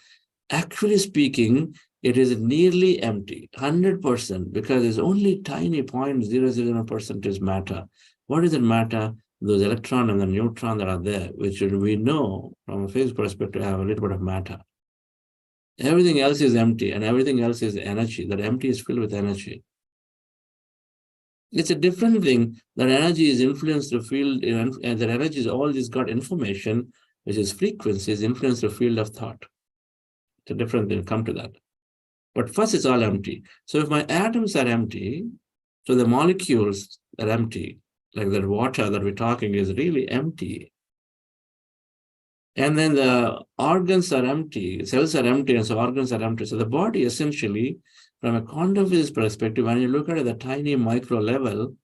Speaker 5: actually speaking, it is nearly empty, 100%, because there's only tiny 0.001% is matter. What is that matter? Those electron and the neutron that are there, which we know from a physics perspective have a little bit of matter. Everything else is empty, and everything else is energy. That empty is filled with energy. It's a different thing that energy is influenced the field, and that energy is all this got information, which is frequencies, influence the field of thought. It's a different thing, come to that. But first, it's all empty. So if my atoms are empty, so the molecules are empty, like the water that we're talking is really empty. And then the organs are empty, cells are empty, and so organs are empty. So the body essentially, from a quantum physics perspective, when you look at it at the tiny micro level,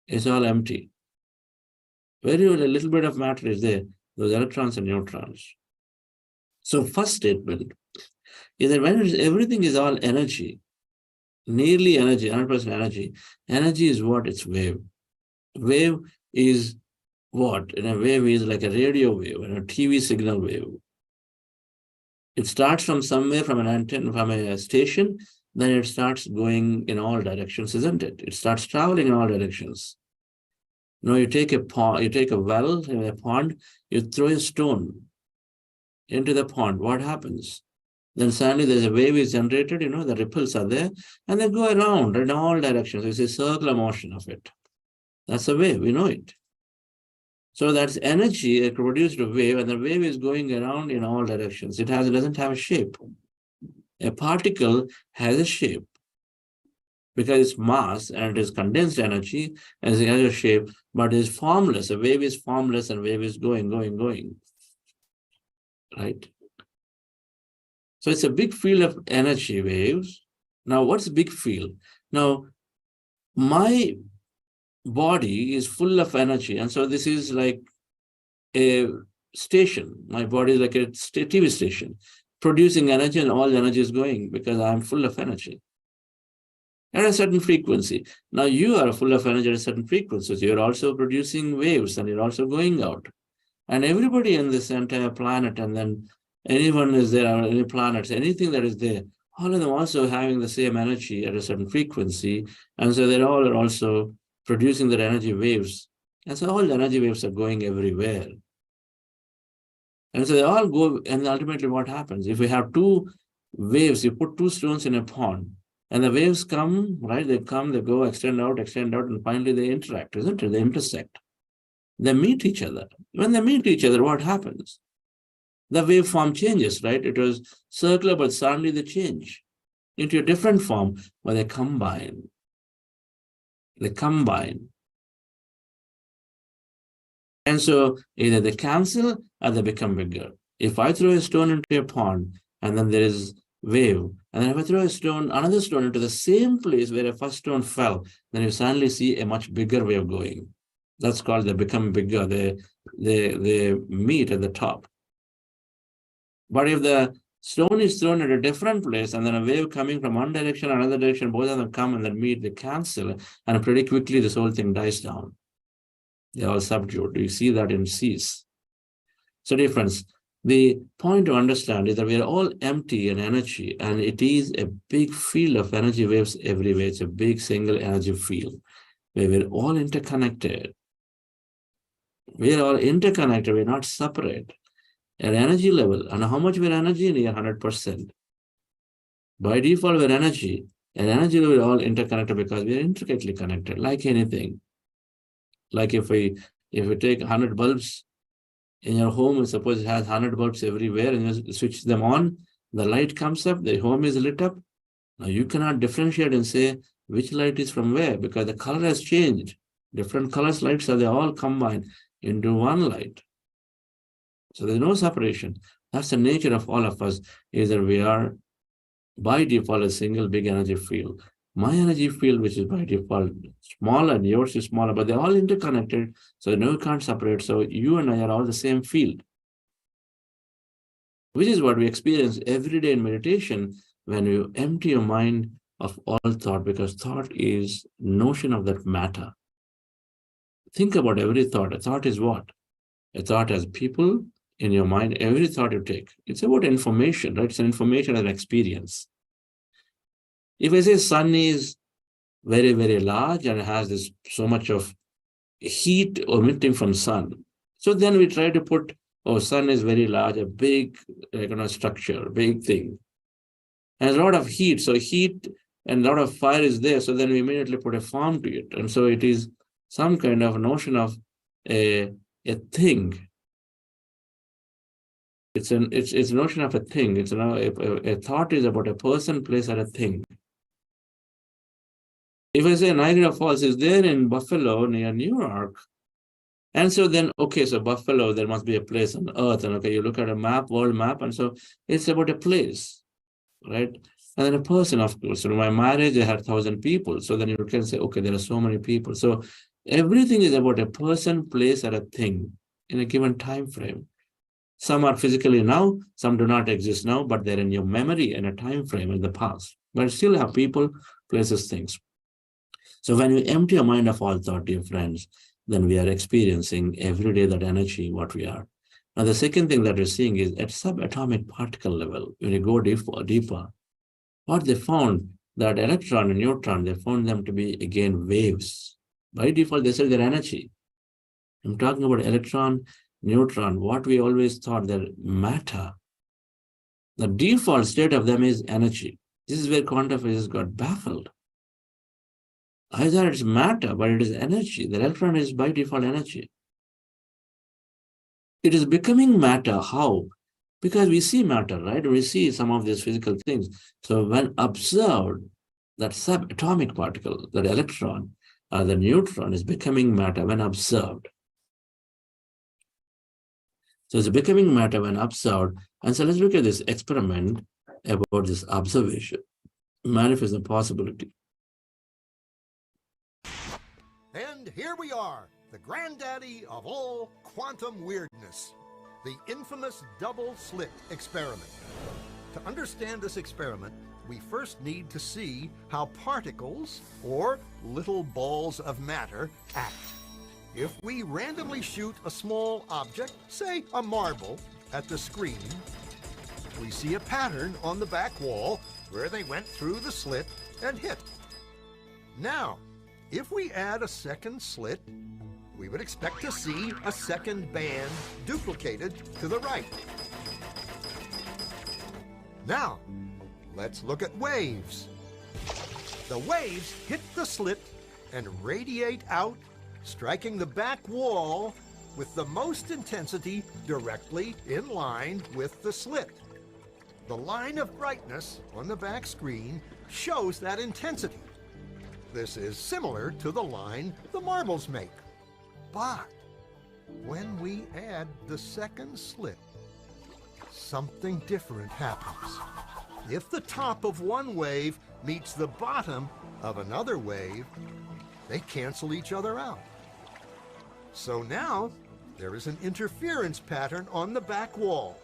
Speaker 5: it's all empty. Very little bit of matter is there, those electrons and neutrons. So first statement is that when everything is all energy, nearly energy, 100% energy, energy is what? It's wave. Wave is what? And a wave is like a radio wave and a TV signal wave. It starts from somewhere, from an antenna, from a station, then it starts going in all directions, isn't it? It starts traveling in all directions. Now you take a pond, you take a well in a pond, you throw a stone into the pond. What happens? Then suddenly there's a wave is generated, the ripples are there, and they go around in all directions. It's a circular motion of it. That's a wave, we know it. So that's energy that produced a wave, and the wave is going around in all directions. It doesn't have a shape. A particle has a shape because it's mass and it is condensed energy, and it has a shape, but it is formless. A wave is formless, and wave is going. Right? So it's a big field of energy waves. Now, what's big field? Now, my body is full of energy, and so this is like a station. My body is like a TV station. producing energy and all the energy is going because I'm full of energy at a certain frequency. Now you are full of energy at a certain frequency. So you're also producing waves and you're also going out. And everybody in this entire planet, and then anyone is there, or any planets, anything that is there, all of them also having the same energy at a certain frequency. And so they all are also producing their energy waves. And so all the energy waves are going everywhere. And so they all go, and ultimately what happens? If we have two waves, you put two stones in a pond, and the waves come, right? They come, they go, extend out, and finally they interact, isn't it? They intersect. They meet each other. When they meet each other, what happens? The waveform changes, right? It was circular, but suddenly they change into a different form where they combine. They combine. And so either they cancel or they become bigger. If I throw a stone into a pond and then there is wave, and then if I throw a stone, another stone into the same place where a first stone fell, then you suddenly see a much bigger wave going. That's called they become bigger. They meet at the top. But if the stone is thrown at a different place and then a wave coming from one direction, another direction, both of them come and then meet, they cancel, and pretty quickly this whole thing dies down. They are subdued. You see that in seas. So dear friends, the point to understand is that we are all empty in energy, and it is a big field of energy waves everywhere. It's a big single energy field where we're all interconnected. We are all interconnected. We're not separate. At energy level, and how much we're energy in here? 100%. By default, we're energy. At energy level, we're all interconnected because we're intricately connected, like anything. Like if we take 100 bulbs in your home, and suppose it has 100 bulbs everywhere, and you switch them on, the light comes up, the home is lit up. Now you cannot differentiate and say which light is from where, because the color has changed. Different colors, lights are they all combined into one light. So there's no separation. That's the nature of all of us, is that we are by default a single big energy field. My energy field, which is by default smaller, and yours is smaller, but they're all interconnected, so you can't separate. So you and I are all the same field, which is what we experience every day in meditation when you empty your mind of all thought, because thought is notion of that matter. Think about every thought. A thought is what? A thought has people in your mind. Every thought you take, it's about information, right? It's an information and experience. If I say sun is very, very large and has this so much of heat emitting from sun, so then we try to put, oh, sun is very large, a big structure, big thing. And a lot of heat, so heat and a lot of fire is there, so then we immediately put a form to it. And so it is some kind of notion of a thing. It's a notion of a thing. It's a thought is about a person, place, or a thing. If I say Niagara Falls is there in Buffalo near New York, and so then, okay, so Buffalo, there must be a place on earth, and okay, you look at a map, world map, and so it's about a place, right? And then a person, of course. So in my marriage, I had 1,000 people. So then you can say, okay, there are so many people. So everything is about a person, place, or a thing in a given time frame. Some are physically now, some do not exist now, but they're in your memory in a time frame in the past. But still have people, places, things. So when you empty your mind of all thought, dear friends, then we are experiencing every day that energy, what we are. Now, the second thing that we're seeing is at subatomic particle level, when you go deeper, what they found, that electron and neutron, they found them to be, again, waves. By default, they said they're energy. I'm talking about electron, neutron, what we always thought they're matter. The default state of them is energy. This is where quantum physics got baffled. Either it's matter, but it is energy. The electron is by default energy. It is becoming matter. How? Because we see matter, right? We see some of these physical things. So when observed, that subatomic particle, that electron, the neutron is becoming matter when observed. So it's becoming matter when observed. And so let's look at this experiment about this observation. Manifest the possibility.
Speaker 8: And here we are, the granddaddy of all quantum weirdness, the infamous double slit experiment. To understand this experiment, we first need to see how particles, or little balls of matter, act. If we randomly shoot a small object, say a marble, at the screen, we see a pattern on the back wall where they went through the slit and hit. Now, if we add a second slit, we would expect to see a second band duplicated to the right. Now, let's look at waves. The waves hit the slit and radiate out, striking the back wall with the most intensity directly in line with the slit. The line of brightness on the back screen shows that intensity. This is similar to the line the marbles make. But when we add the second slit, something different happens. If the top of one wave meets the bottom of another wave, they cancel each other out. So now there is an interference pattern on the back wall.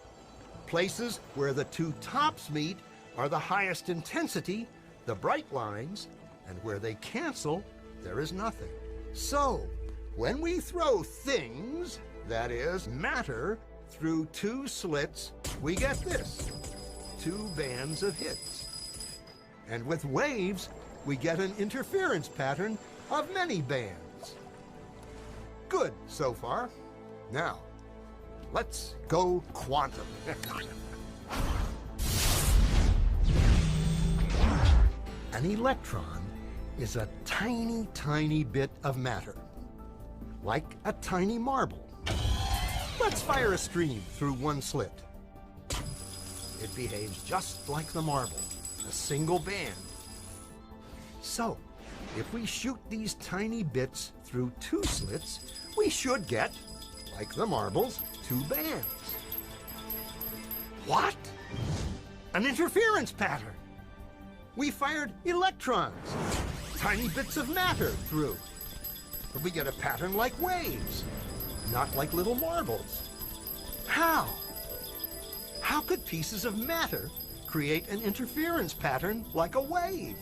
Speaker 8: Places where the two tops meet are the highest intensity, the bright lines, and where they cancel, there is nothing. So, when we throw things, that is, matter, through two slits, we get this, two bands of hits. And with waves, we get an interference pattern of many bands. Good so far. Now, let's go quantum. An electron is a tiny, tiny bit of matter, like a tiny marble. Let's fire a stream through one slit. It behaves just like the marble, a single band. So, if we shoot these tiny bits through two slits, we should get, like the marbles, two bands. What? An interference pattern. We fired electrons, tiny bits of matter through. But we get a pattern like waves, not like little marbles. How? How could pieces of matter create an interference pattern like a wave?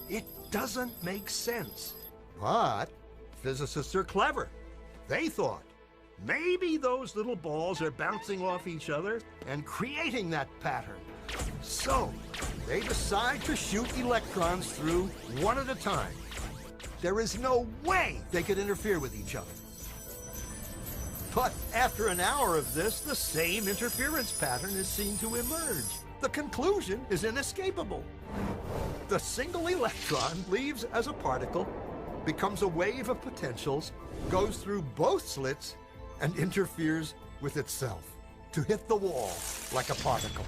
Speaker 8: It doesn't make sense. But physicists are clever. They thought, maybe those little balls are bouncing off each other and creating that pattern. So, they decide to shoot electrons through one at a time. There is no way they could interfere with each other. But after an hour of this, the same interference pattern is seen to emerge. The conclusion is inescapable. The single electron leaves as a particle, becomes a wave of potentials, goes through both slits, and interferes with itself to hit the wall like a particle.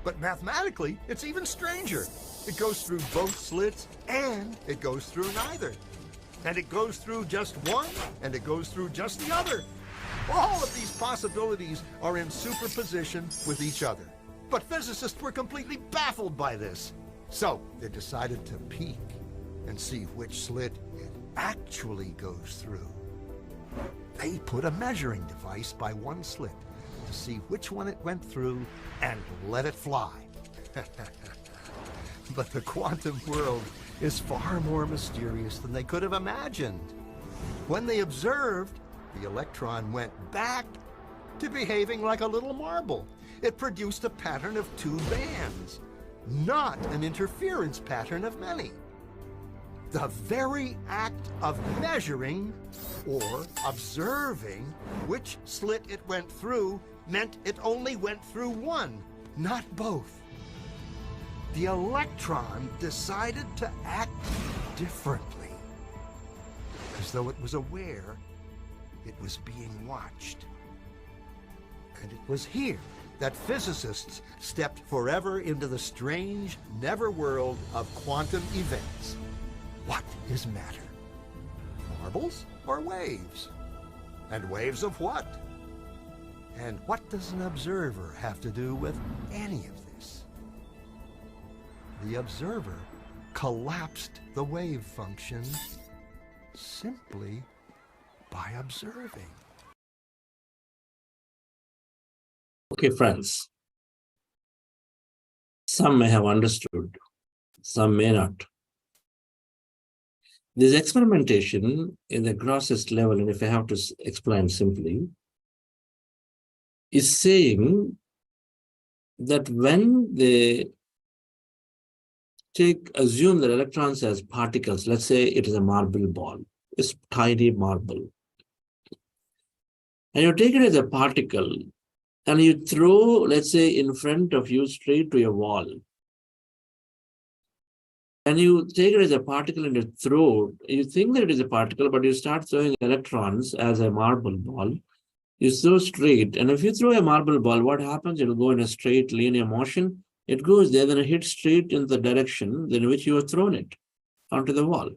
Speaker 8: But mathematically, it's even stranger. It goes through both slits, and it goes through neither. And it goes through just one, and it goes through just the other. All of these possibilities are in superposition with each other. But physicists were completely baffled by this. So they decided to peek and see which slit it actually goes through. They put a measuring device by one slit to see which one it went through and let it fly. But the quantum world is far more mysterious than they could have imagined. When they observed, the electron went back to behaving like a little marble. It produced a pattern of two bands, not an interference pattern of many. The very act of measuring or observing which slit it went through meant it only went through one, not both. The electron decided to act differently, as though it was aware it was being watched. And it was here that physicists stepped forever into the strange, never world of quantum events. What is matter? Marbles or waves? And waves of what? And what does an observer have to do with any of this? The observer collapsed the wave function simply by observing.
Speaker 5: Okay, friends. Some may have understood, some may not. This experimentation in the grossest level, and if I have to explain simply, is saying that when they assume that electrons as particles, let's say it is a marble ball, it's tiny marble, and you take it as a particle and you throw, let's say, in front of you straight to a wall, and you take it as a particle and you throw, you think that it is a particle, but you start throwing electrons as a marble ball, you throw straight, and if you throw a marble ball, what happens? It will go in a straight linear motion. It goes there, then it hits straight in the direction in which you have thrown it onto the wall.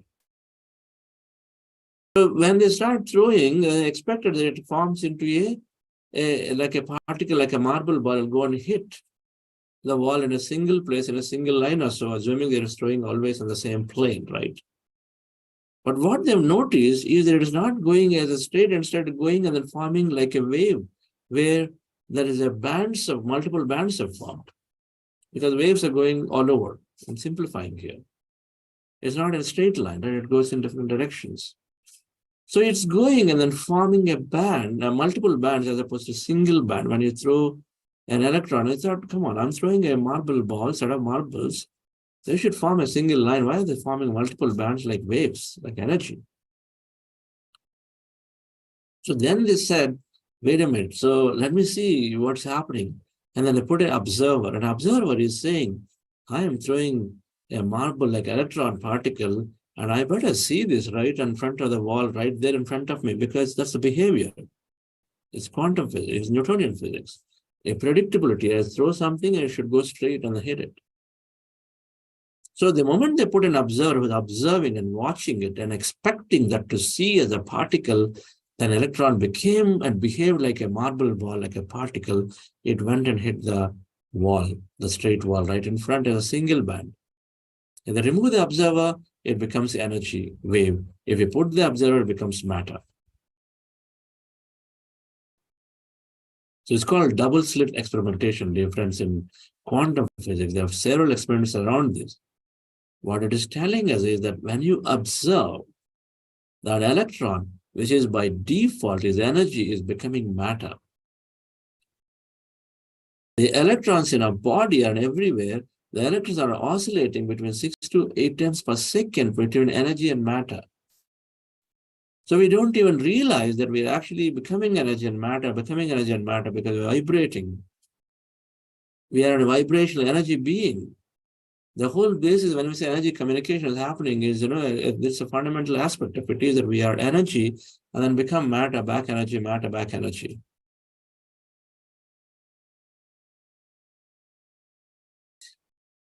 Speaker 5: So when they start throwing, they expected that it forms into like a particle, like a marble ball, will go and hit the wall in a single place, in a single line or so, assuming they're throwing always on the same plane, right? But what they've noticed is that it is not going as a straight, instead going and then forming like a wave, where there is multiple bands have formed. Because waves are going all over. I'm simplifying here. It's not in a straight line, right? It goes in different directions. So it's going and then forming a band, multiple bands as opposed to single band. When you throw an electron, I thought, come on, I'm throwing a marble ball, set of marbles. They should form a single line. Why are they forming multiple bands like waves, like energy? So then they said, wait a minute, so let me see what's happening. And then they put an observer. An observer is saying, I am throwing a marble like electron particle, and I better see this right in front of the wall, right there in front of me, because that's the behavior. It's quantum physics, it's Newtonian physics. A predictability, I throw something and it should go straight and hit it. So the moment they put an observer who's observing and watching it and expecting that to see as a particle, then electron became and behaved like a marble ball, like a particle. It went and hit the wall, the straight wall right in front as a single band. If they remove the observer, it becomes energy wave. If you put the observer, it becomes matter. So it's called double slit experimentation, dear friends, in quantum physics. There are several experiments around this. What it is telling us is that when you observe that electron, which is by default, is energy, is becoming matter. The electrons in our body are everywhere. The electrons are oscillating between 6 to 8 times per second between energy and matter. So we don't even realize that we're actually becoming energy and matter because we're vibrating. We are a vibrational energy being. The whole basis when we say energy communication is happening is, it's a fundamental aspect of it is that we are energy and then become matter, back energy, matter, back energy.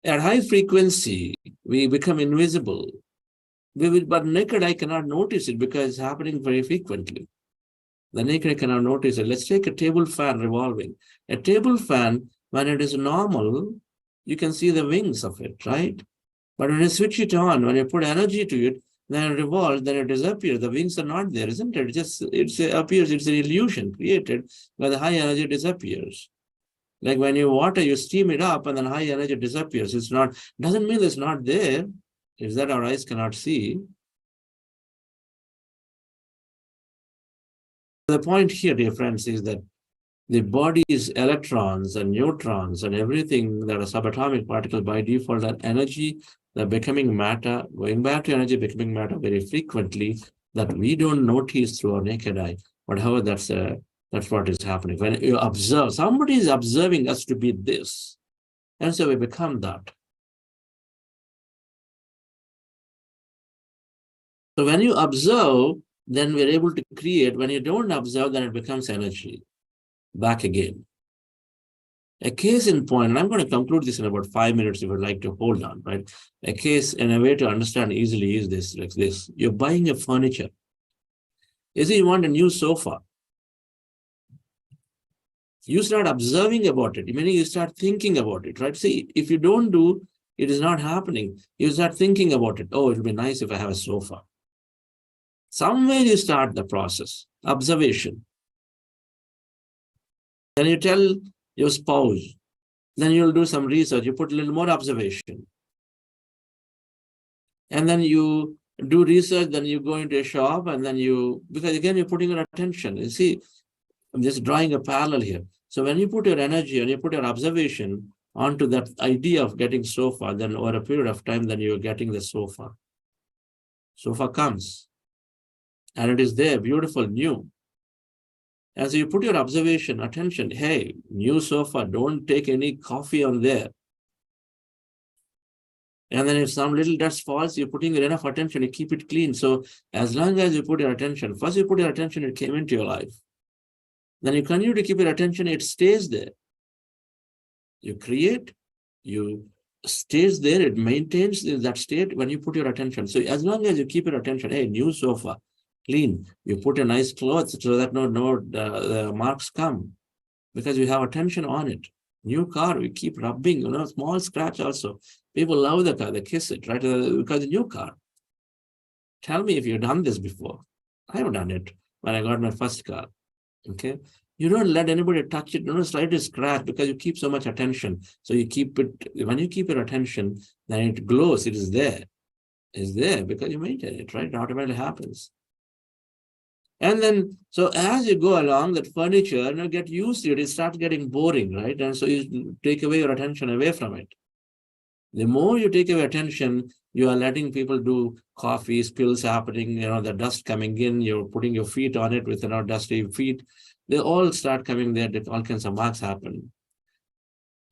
Speaker 5: At high frequency, we become invisible. But naked eye cannot notice it because it's happening very frequently. The naked eye cannot notice it. Let's take a table fan revolving. A table fan, when it is normal, you can see the wings of it, right? But when you switch it on, when you put energy to it, then it revolves, then it disappears. The wings are not there, isn't it? It appears, it's an illusion created where the high energy disappears. Like when you water, you steam it up and then high energy disappears. Doesn't mean it's not there. It's that our eyes cannot see. The point here, dear friends, is that the body's electrons and neutrons and everything that are subatomic particles by default are energy, they're becoming matter, going back to energy, becoming matter very frequently that we don't notice through our naked eye. But however, that's what is happening. When you observe, somebody is observing us to be this, and so we become that. So when you observe, then we're able to create. When you don't observe, then it becomes energy. Back again. A case in point, and I'm going to conclude this in about 5 minutes if you'd like to hold on, right? A case and a way to understand easily is this, like this. You're buying a furniture. You want a new sofa. You start observing about it, meaning you start thinking about it, right? See, if you don't do, it is not happening. You start thinking about it. Oh, it would be nice if I have a sofa. Somewhere you start the process, observation. Then you tell your spouse, Then you'll do some research, you put a little more observation. And then you do research, then you go into a shop, and then because again, you're putting your attention. You see, I'm just drawing a parallel here. So when you put your energy and you put your observation onto that idea of getting sofa, then over a period of time, then you're getting the sofa. Sofa comes, and it is there, beautiful, new. And so you put your observation, attention, hey, new sofa, don't take any coffee on there. And then if some little dust falls, you're putting enough attention, you keep it clean. So as long as you put your attention, first you put your attention, it came into your life. Then you continue to keep your attention, it stays there. You create, you stays there, it maintains that state when you put your attention. So as long as you keep your attention, hey, new sofa, clean, you put a nice clothes so that no marks come, because you have attention on it. New car, we keep rubbing, small scratch also. People love the car, they kiss it, right? Because the new car. Tell me if you've done this before. I have done it when I got my first car. Okay. You don't let anybody touch it, don't slightly scratch, because you keep so much attention. So you keep it, when you keep your attention, then it glows, it is there. It's there because you maintain it, right? It automatically happens. And then, so as you go along, that furniture, get used to it, it starts getting boring, right? And so you take away your attention away from it. The more you take away attention, you are letting people do coffee, spills happening, the dust coming in, you're putting your feet on it with, dusty feet. They all start coming there, all kinds of marks happen,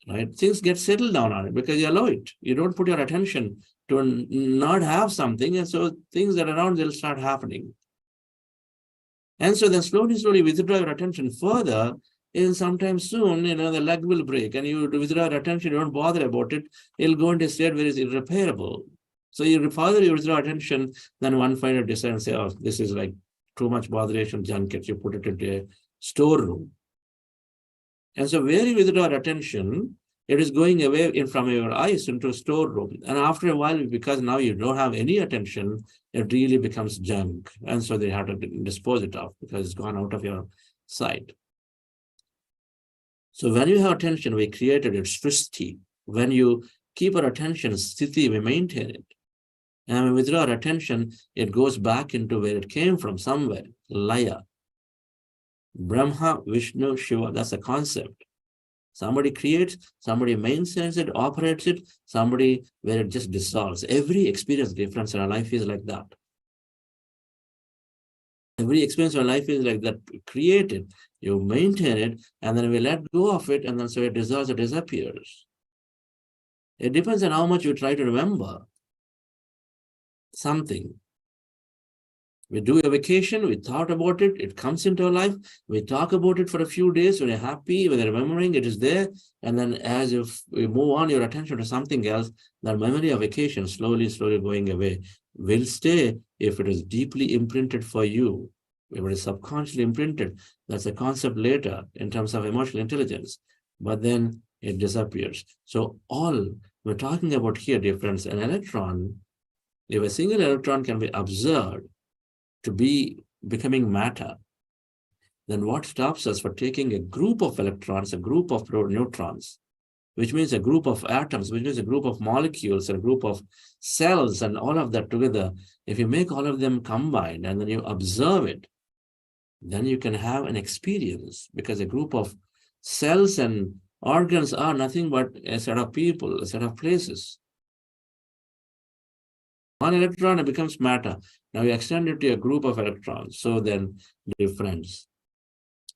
Speaker 5: right? Things get settled down on it because you allow it. You don't put your attention to not have something, and so things that are around, they'll start happening. And so then slowly withdraw your attention further, and sometime soon, the leg will break, and you withdraw your attention, you don't bother about it, it'll go into a state where it's irreparable. So you further you withdraw attention, then one final decide and say, oh, this is like too much botheration, junk it, you put it into a storeroom. And so where you withdraw attention, it is going away from your eyes into a storeroom. And after a while, because now you don't have any attention, it really becomes junk. And so they have to dispose it off because it's gone out of your sight. So when you have attention, we created it, srishti. When you keep our attention, sthiti, we maintain it. And when we withdraw our attention, it goes back into where it came from, somewhere, laya. Brahma, Vishnu, Shiva, that's a concept. Somebody creates, somebody maintains it, operates it, somebody where it just dissolves. Every experience difference in our life is like that. Every experience of our life is like that. Create it, you maintain it, and then we let go of it, and then so it dissolves, it disappears. It depends on how much you try to remember something. We do a vacation, we thought about it, it comes into our life, we talk about it for a few days, when you're happy, when you're remembering, it is there, and then as if we move on your attention to something else, that memory of vacation slowly going away will stay if it is deeply imprinted for you. If it is subconsciously imprinted, that's a concept later in terms of emotional intelligence, but then it disappears. So all we're talking about here difference, an electron, if a single electron can be observed to be becoming matter, then what stops us for taking a group of electrons, a group of neutrons, which means a group of atoms, which means a group of molecules, a group of cells, and all of that together, if you make all of them combined and then you observe it, then you can have an experience, because a group of cells and organs are nothing but a set of people, a set of places. One electron, it becomes matter. Now you extend it to a group of electrons. So then difference.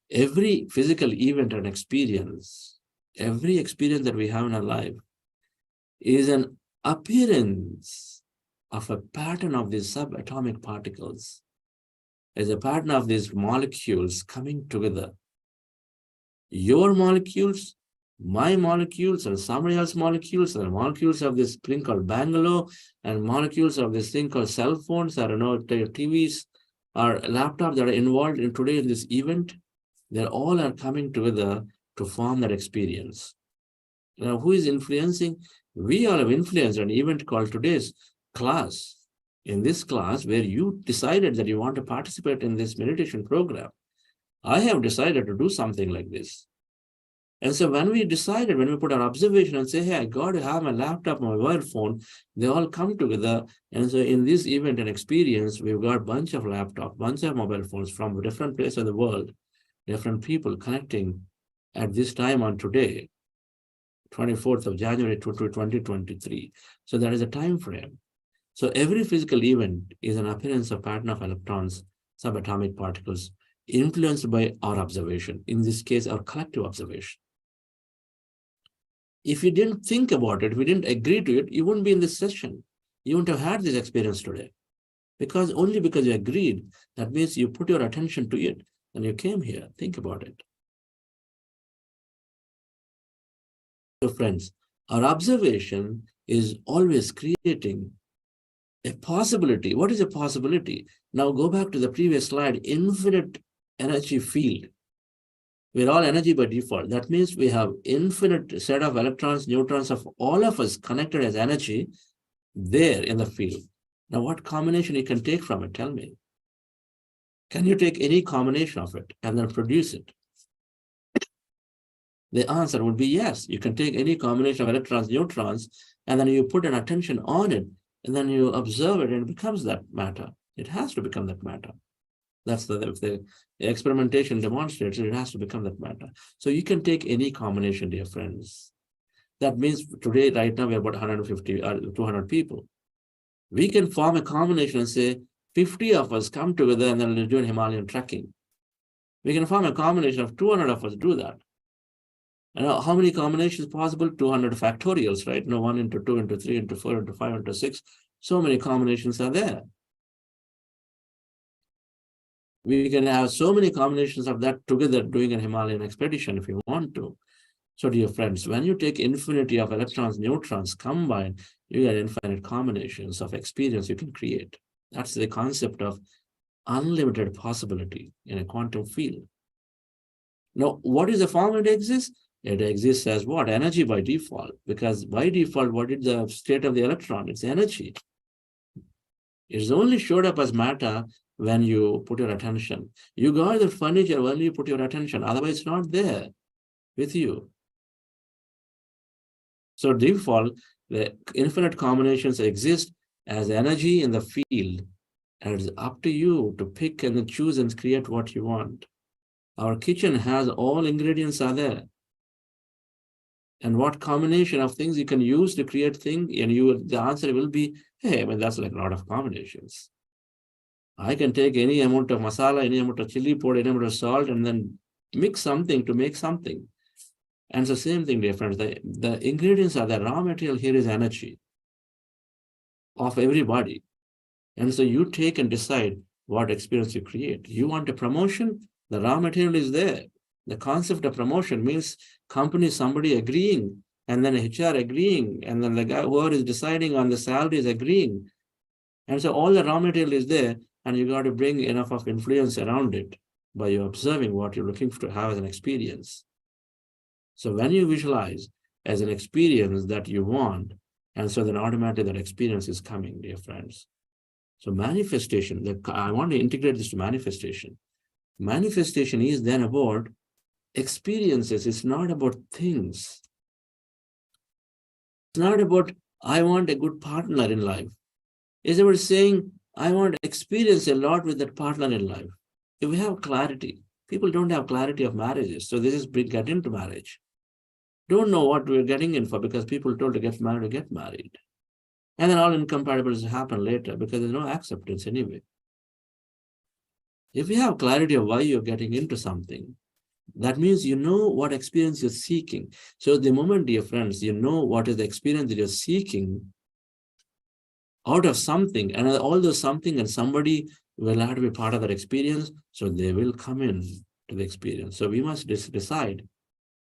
Speaker 5: Every physical event and experience, every experience that we have in our life is an appearance of a pattern of these subatomic particles, is a pattern of these molecules coming together. Your molecules, my molecules, and somebody else's molecules, and molecules of this thing called Bangalore, and molecules of this thing called cell phones, or TVs, or laptops that are involved in today in this event, they all are coming together to form that experience. Now, who is influencing? We all have influenced an event called today's class. In this class, where you decided that you want to participate in this meditation program, I have decided to do something like this. And so when we decided, when we put our observation and say, hey, I got to have my laptop, my mobile phone, they all come together. And so in this event and experience, we've got a bunch of laptops, bunch of mobile phones from different places of the world, different people connecting at this time on today, 24th of January 2023. So that is a time frame. So every physical event is an appearance of pattern of electrons, subatomic particles, influenced by our observation, in this case, our collective observation. If you didn't think about it, if you didn't agree to it, you wouldn't be in this session. You wouldn't have had this experience today. Only because you agreed, that means you put your attention to it and you came here. Think about it. So friends, our observation is always creating a possibility. What is a possibility? Now go back to the previous slide, infinite energy field. We're all energy by default. That means we have infinite set of electrons, neutrons of all of us connected as energy there in the field. Now, what combination you can take from it? Tell me. Can you take any combination of it and then produce it? The answer would be yes. You can take any combination of electrons, neutrons, and then you put an attention on it, and then you observe it, and it becomes that matter. It has to become that matter. That's if the experimentation demonstrates it, it has to become that matter. So you can take any combination, dear friends. That means today, right now, we have about 150 or 200 people. We can form a combination and say, 50 of us come together and then we'll do Himalayan trekking. We can form a combination of 200 of us do that. And how many combinations possible? 200 factorials, right? 1 into 2 into 3 into 4 into 5 into 6. So many combinations are there. We can have so many combinations of that together doing a Himalayan expedition if you want to. So dear friends, when you take infinity of electrons, neutrons combined, you get infinite combinations of experience you can create. That's the concept of unlimited possibility in a quantum field. Now, what is the form it exists? It exists as what? Energy by default. Because by default, what is the state of the electron? It's energy. It's only showed up as matter when you put your attention. You got the furniture when you put your attention. Otherwise, it's not there with you. So default, the infinite combinations exist as energy in the field. And it's up to you to pick and choose and create what you want. Our kitchen has all ingredients are there. And what combination of things you can use to create things, and the answer will be, hey, that's like a lot of combinations. I can take any amount of masala, any amount of chili powder, any amount of salt, and then mix something to make something. And it's the same thing, dear friends. The ingredients are the raw material here is energy of everybody. And so you take and decide what experience you create. You want a promotion? The raw material is there. The concept of promotion means company, somebody agreeing, and then HR agreeing, and then the guy who is deciding on the salary is agreeing. And so all the raw material is there, and you got to bring enough of influence around it by you observing what you're looking to have as an experience. So when you visualize as an experience that you want, and so then automatically that experience is coming, dear friends. So manifestation, I want to integrate this to manifestation. Manifestation is then about experiences. It's not about things. It's not about, I want a good partner in life. It's about saying, I want to experience a lot with that partner in life. If we have clarity, people don't have clarity of marriages. So this is get into marriage. Don't know what we're getting in for because people told to get married. And then all incompatibilities happen later because there's no acceptance anyway. If you have clarity of why you're getting into something, that means you know what experience you're seeking. So the moment, dear friends, you know what is the experience that you're seeking out of something, and although something and somebody will have to be part of that experience, so they will come in to the experience. So we must decide,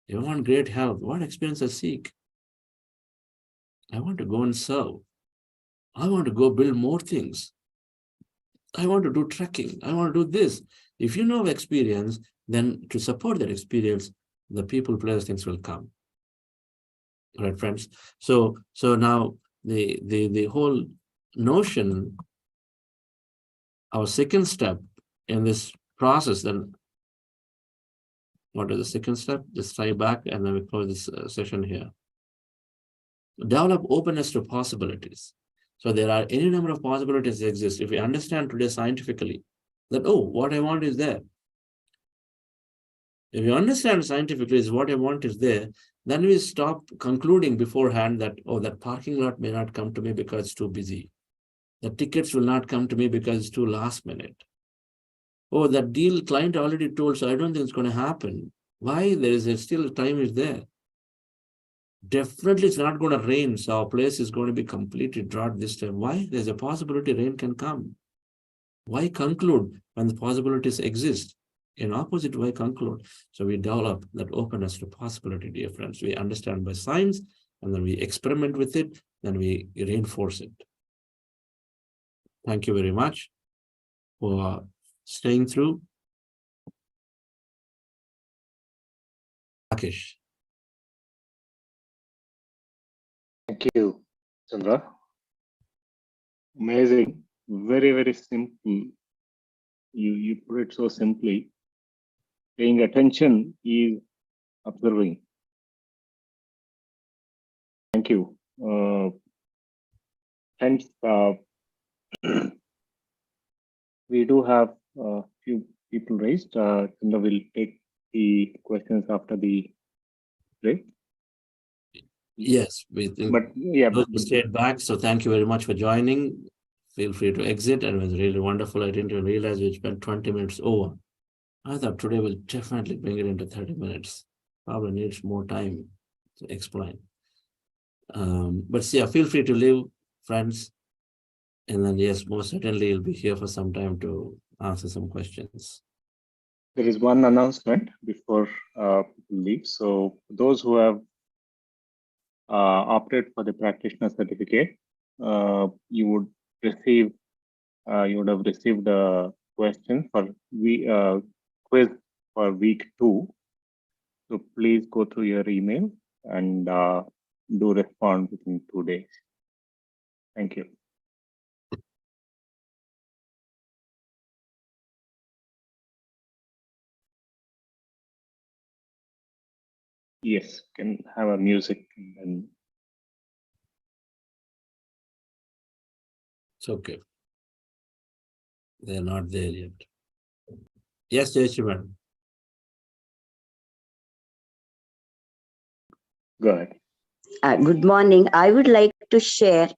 Speaker 5: if I want great health, what experience I seek? I want to go and serve. I want to go build more things. I want to do trekking. I want to do this. If you know experience, then to support that experience, the people, place, things will come. Right, friends? So now the whole notion, our second step in this process, then What is the second step? Just try back and then we close this session here. Develop openness to possibilities. So there are any number of possibilities that exist. If we understand today scientifically that, oh, what I want is there. If you understand scientifically is what I want is there, then we stop concluding beforehand that, oh, that parking lot may not come to me because it's too busy. The tickets will not come to me because it's too last minute. Oh, that deal client already told, so I don't think it's going to happen. Why? There is still time is there. Definitely it's not going to rain, so our place is going to be completely dry this time. Why? There's a possibility rain can come. Why conclude when the possibilities exist? In opposite, why conclude? So we develop that openness to possibility, dear friends. We understand by science, and then we experiment with it, then we reinforce it. Thank you very much for staying through. Rakesh.
Speaker 4: Thank you, Chandra. Amazing. Very, very simple. You put it so simply. Paying attention is observing. Thank you. Hence, we do have a few people raised. Chandra will take the questions after the break.
Speaker 5: Yes,
Speaker 4: but yeah,
Speaker 5: those who stayed back. So thank you very much for joining. Feel free to exit, and it was really wonderful. I didn't even realize we spent 20 minutes over. I thought today we'll definitely bring it into 30 minutes. Probably needs more time to explain. But yeah, feel free to leave, friends. And then yes, most certainly you'll be here for some time to answer some questions.
Speaker 4: There is one announcement before people leave. So those who have opted for the practitioner certificate, you would have received a question for quiz for week 2. So please go through your email and do respond within 2 days. Thank you. Yes, can have a music and then.
Speaker 5: It's okay. They're not there yet. Yes, Jayashivan.
Speaker 4: Go ahead.
Speaker 9: Good morning. I would like to share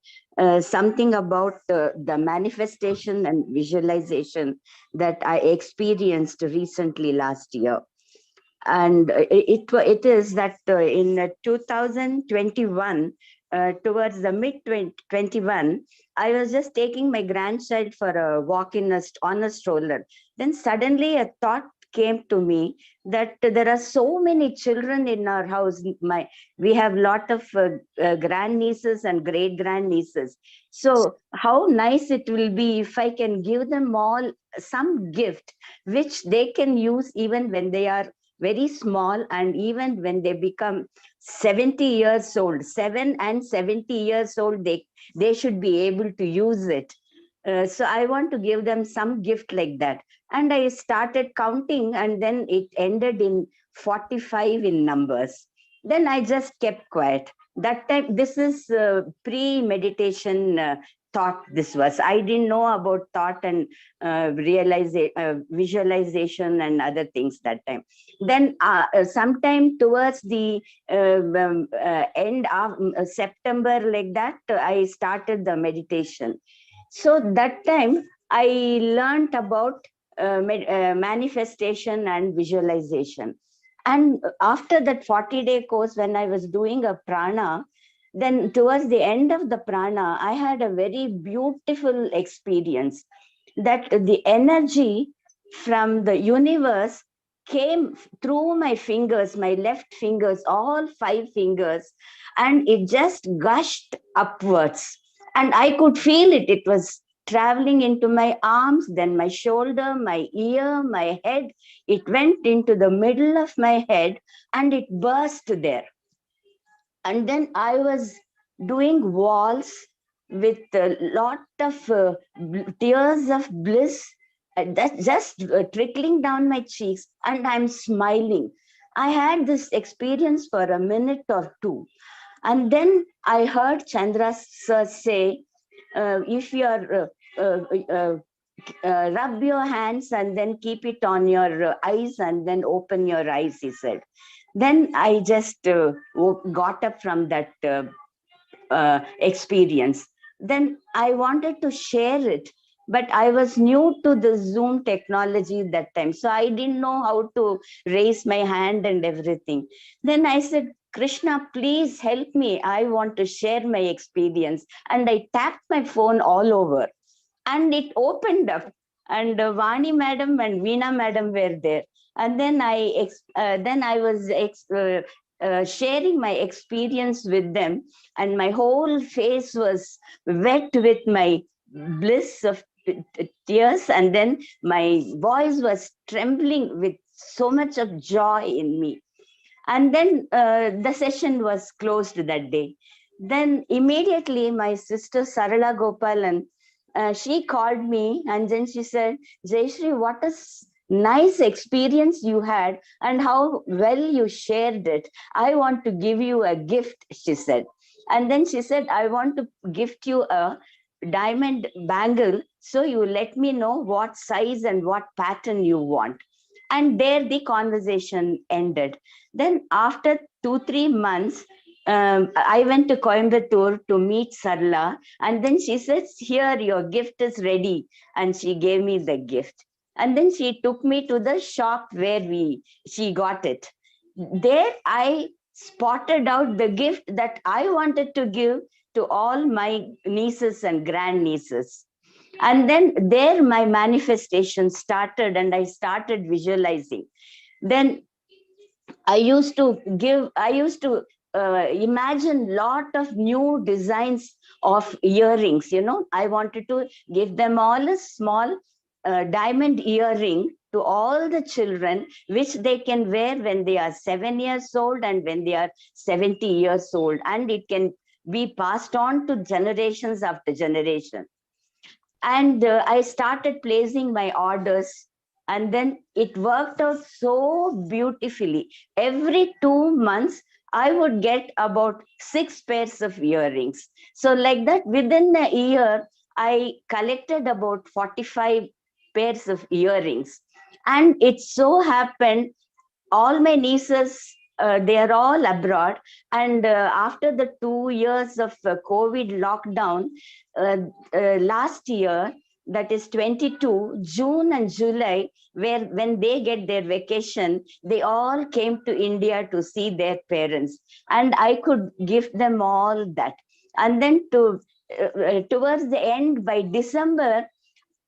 Speaker 9: something about the manifestation and visualization that I experienced recently last year. And it is that in 2021, towards the mid-21, I was just taking my grandchild for a walk on a stroller. Then suddenly a thought came to me that there are so many children in our house. We have a lot of grandnieces and great grandnieces. So how nice it will be if I can give them all some gift which they can use even when they are very small, and even when they become 70 years old, 7 and 70 years old, they should be able to use it. So I want to give them some gift like that. And I started counting, and then it ended in 45 in numbers. Then I just kept quiet. That time, this is pre-meditation thought this was. I didn't know about thought and visualization and other things that time. Then sometime towards the end of September, like that, I started the meditation. So that time I learned about manifestation and visualization. And after that 40-day course, when I was doing a prana, then towards the end of the prana, I had a very beautiful experience that the energy from the universe came through my fingers, my left fingers, all 5 fingers, and it just gushed upwards. And I could feel it. It was traveling into my arms, then my shoulder, my ear, my head. It went into the middle of my head and it burst there. And then I was doing waltz with a lot of tears of bliss That's just trickling down my cheeks, and I'm smiling. I had this experience for a minute or two. And then I heard Chandra sir say, if you're rub your hands and then keep it on your eyes and then open your eyes, he said. Then I just got up from that experience. Then I wanted to share it, but I was new to the Zoom technology that time. So I didn't know how to raise my hand and everything. Then I said, Krishna, please help me. I want to share my experience. And I tapped my phone all over and it opened up. And Vani madam and Veena madam were there. And then I was sharing my experience with them, and my whole face was wet with my bliss of tears, and then my voice was trembling with so much of joy in me. And then the session was closed that day. Then immediately my sister Sarala Gopalan, she called me and then she said, Jayashree, what a nice experience you had and how well you shared it. I want to give you a gift, she said. And then she said, I want to gift you a diamond bangle. So you let me know what size and what pattern you want. And there the conversation ended. Then after 2-3 months, I went to Coimbatore to meet Sarla, and then she says, here, your gift is ready. And she gave me the gift. And then she took me to the shop where she got it. There I spotted out the gift that I wanted to give to all my nieces and grandnieces. And then there my manifestation started, and I started visualizing. Then I used to imagine lot of new designs of earrings. I wanted to give them all a small diamond earring to all the children, which they can wear when they are 7 years old and when they are 70 years old. And it can be passed on to generations after generation. And I started placing my orders, and then it worked out so beautifully. Every 2 months, I would get about 6 pairs of earrings. So like that, within a year, I collected about 45 pairs of earrings. And it so happened, all my nieces, they are all abroad. And after the 2 years of COVID lockdown, last year, that is 22, June and July, when they get their vacation, they all came to India to see their parents. And I could give them all that. And then towards the end, by December,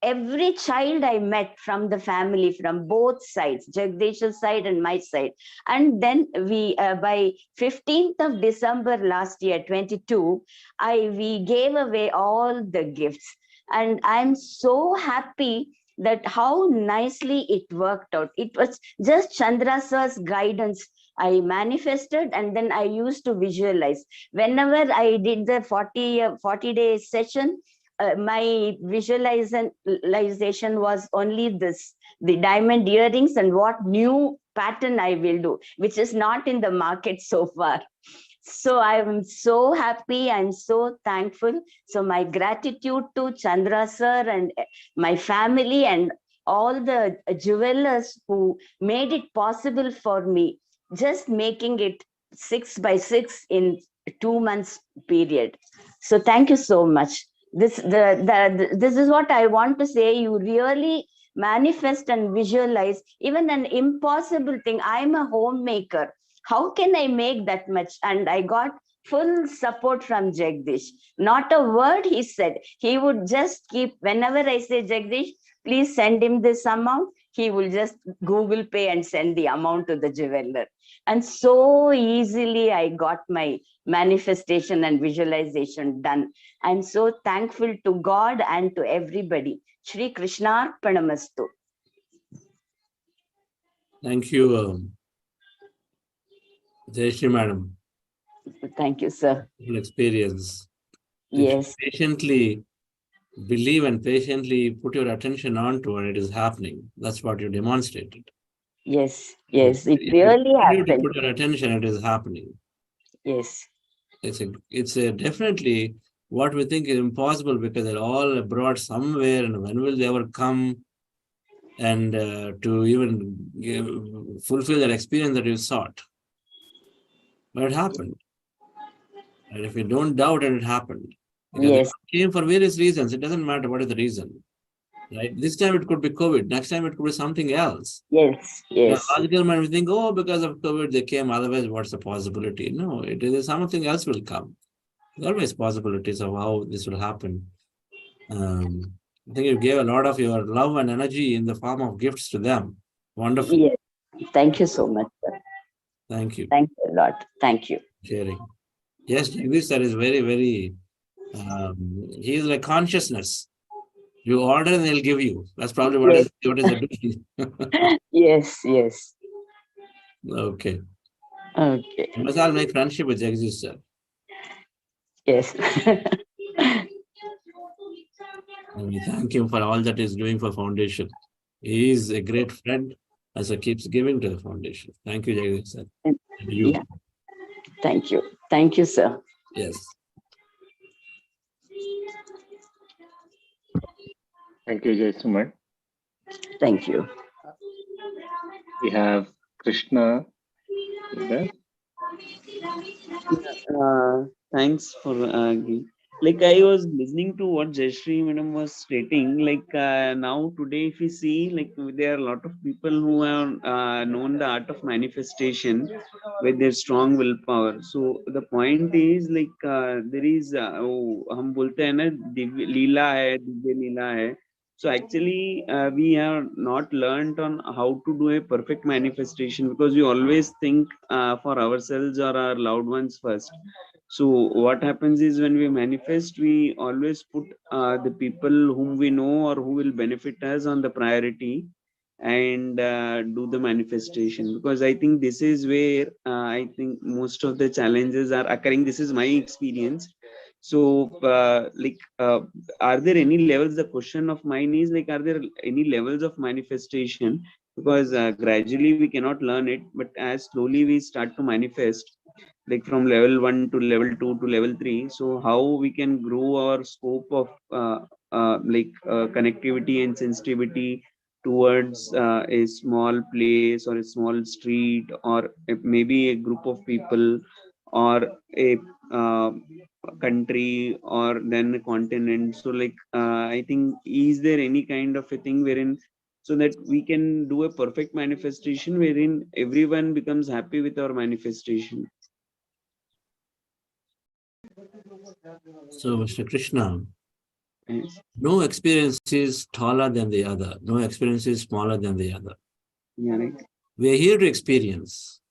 Speaker 9: every child I met from the family, from both sides, Jagdish's side and my side. And then we, by 15th of December last year, 22, we gave away all the gifts. And I'm so happy that how nicely it worked out. It was just Chandra sir's guidance. I manifested, and then I used to visualize. Whenever I did the 40-day session, my visualization was only this, the diamond earrings and what new pattern I will do, which is not in the market so far. So I'm so happy, I'm so thankful. So my gratitude to Chandra sir and my family and all the jewelers who made it possible for me, just making it 6 by 6 in 2 months period. So thank you so much. This is what I want to say. You really manifest and visualize even an impossible thing. I'm a homemaker. How can I make that much? And I got full support from Jagdish. Not a word he said. He would just keep, whenever I say, Jagdish, please send him this amount, he will just Google Pay and send the amount to the jeweler. And so easily I got my manifestation and visualization done. I'm so thankful to God and to everybody. Shri Krishna Arpanamastu.
Speaker 5: Thank you, Jayashree madam.
Speaker 9: Thank you, sir.
Speaker 5: Experience.
Speaker 9: Yes.
Speaker 5: Patiently believe and patiently put your attention onto, and it is happening. That's what you demonstrated.
Speaker 9: Yes, yes, it
Speaker 5: If you
Speaker 9: really
Speaker 5: continue to
Speaker 9: happened.
Speaker 5: put your attention, it is happening.
Speaker 9: Yes,
Speaker 5: It's a definitely what we think is impossible because they're all abroad somewhere, and when will they ever come and to even fulfill that experience that you sought? But it happened. And if you don't doubt it, it happened. Because
Speaker 9: yes,
Speaker 5: it came for various reasons. It doesn't matter what is the reason. Right? This time it could be COVID. Next time it could be something else.
Speaker 9: yes,
Speaker 5: The
Speaker 9: yes,
Speaker 5: logical mind will think, oh, because of COVID they came. Otherwise, what's the possibility? No, it is something else will come. There are always possibilities of how this will happen. I think you gave a lot of your love and energy in the form of gifts to them. Wonderful.
Speaker 9: yes. Thank you so much, sir.
Speaker 5: Thank you.
Speaker 9: Thank you a lot. Thank you.
Speaker 5: Sharing. Yes, Jagdish sir is very, very, he is like consciousness. You order and they'll give you. That's probably what
Speaker 9: Yes.
Speaker 5: is the doing.
Speaker 9: Yes, yes.
Speaker 5: Okay.
Speaker 9: Okay.
Speaker 5: Must all make friendship with Jagdish sir.
Speaker 9: Yes.
Speaker 5: And we thank him for all that he's doing for foundation. He is a great friend as he keeps giving to the foundation. Thank you, Jagdish sir. And you.
Speaker 9: Yeah. Thank you. Thank you, sir.
Speaker 5: Yes.
Speaker 4: Thank you, Jai Suman.
Speaker 9: Thank you.
Speaker 4: We have Krishna. Is there?
Speaker 10: Thanks for like I was listening to what Jayashree madam was stating. Like now today, if we see, like there are a lot of people who have known the art of manifestation with their strong willpower. So the point is like there is हम बोलते हैं ना दिव्य लीला है दिव्य लीला है. So actually, we have not learned on how to do a perfect manifestation because we always think for ourselves or our loved ones first. So what happens is when we manifest, we always put the people whom we know or who will benefit us on the priority and do the manifestation, because I think this is where I think most of the challenges are occurring. This is my experience. So are there any levels? The question of mine is like, are there any levels of manifestation? Because gradually we cannot learn it, but as slowly we start to manifest, like from level 1 to level 2 to level 3. So how we can grow our scope of connectivity and sensitivity towards a small place or a small street or maybe a group of people or a country or then a continent. So like I think, is there any kind of a thing wherein so that we can do a perfect manifestation wherein everyone becomes happy with our manifestation?
Speaker 5: So, Mr. Krishna,
Speaker 10: Yes.
Speaker 5: no experience is taller than the other. No experience is smaller than the other.
Speaker 10: Yeah, right.
Speaker 5: We are here to experience.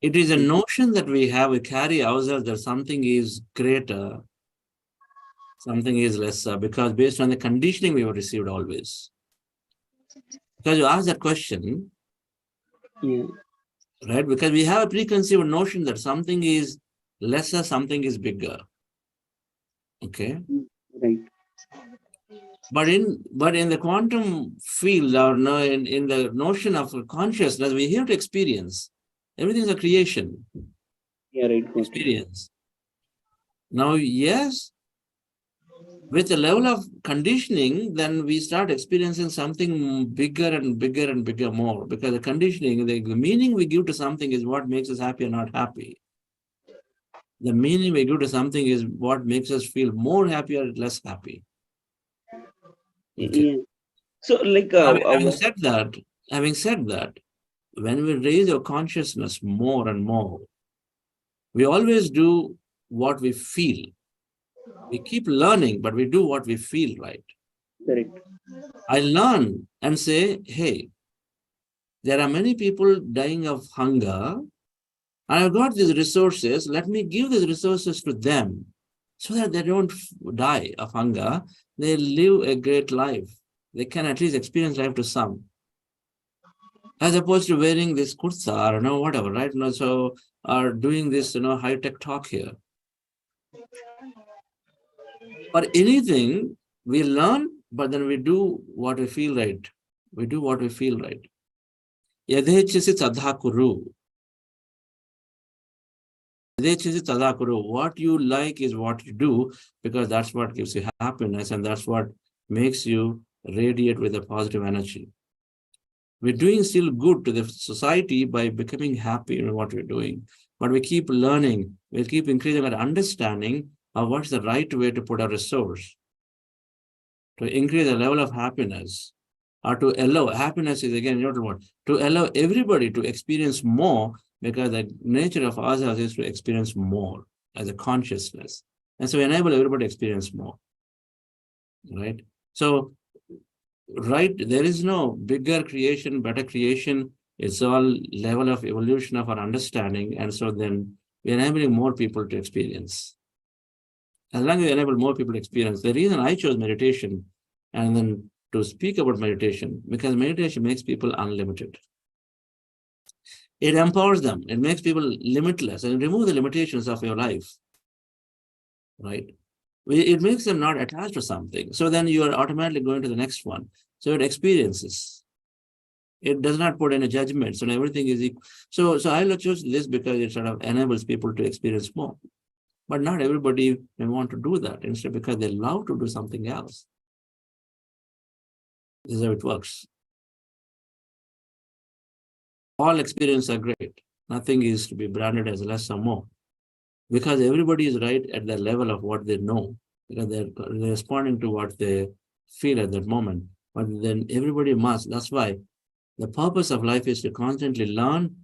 Speaker 5: It is a notion that we have, we carry ourselves that something is greater, something is lesser, because based on the conditioning we have received always. Because you ask that question,
Speaker 10: Yeah.
Speaker 5: right? Because we have a preconceived notion that something is lesser, something is bigger. Okay.
Speaker 10: Right.
Speaker 5: But in the quantum field, or no, in the notion of consciousness, we're here to experience. Everything is a creation.
Speaker 10: Yeah, right.
Speaker 5: Experience. Now, yes, with the level of conditioning, then we start experiencing something bigger and bigger and bigger more, because the conditioning, the meaning we give to something is what makes us happy or not happy. The meaning we give to something is what makes us feel more happy or less happy. Okay.
Speaker 10: Yeah. So like
Speaker 5: having said that, when we raise our consciousness more and more, we always do what we feel. We keep learning, but we do what we feel, right?
Speaker 10: Correct.
Speaker 5: I learn and say, hey, there are many people dying of hunger. I've got these resources. Let me give these resources to them so that they don't die of hunger. They live a great life. They can at least experience life to some. As opposed to wearing this kurta or whatever, right? So are doing this, high-tech talk here. For anything, we learn, but then we do what we feel right. We do what we feel right. Yadhechisi tadha kuru. Yadhechisi tadha kuru. What you like is what you do, because that's what gives you happiness, and that's what makes you radiate with a positive energy. We're doing still good to the society by becoming happy in what we're doing. But we keep learning, we keep increasing our understanding of what's the right way to put our resource, to increase the level of happiness, or to allow, happiness is again another word, to allow everybody to experience more, because the nature of ourselves is to experience more as a consciousness. And so we enable everybody to experience more, right? So, right, there is no bigger creation, better creation. It's all level of evolution of our understanding. And so then we're enabling more people to experience. As long as we enable more people to experience, the reason I chose meditation and then to speak about meditation, because meditation makes people unlimited. It empowers them. It makes people limitless and remove the limitations of your life, right? It makes them not attached to something. So then you are automatically going to the next one. So it experiences. It does not put any judgments, and everything is equal. So I choose this because it sort of enables people to experience more. But not everybody may want to do that, instead, because they love to do something else. This is how it works. All experiences are great. Nothing is to be branded as less or more, because everybody is right at the level of what they know, because they're responding to what they feel at that moment. But then everybody must. That's why the purpose of life is to constantly learn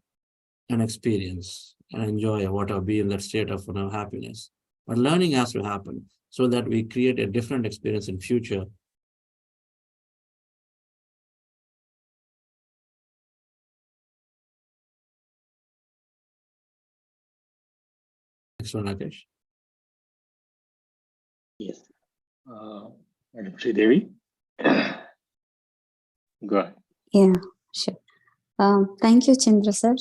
Speaker 5: and experience and enjoy whatever, be in that state of happiness. But learning has to happen so that we create a different experience in future. Next one, Rakesh.
Speaker 4: Yes. Madam Sridevi. Go ahead.
Speaker 7: Yeah, sure. Thank you, Chandra sir.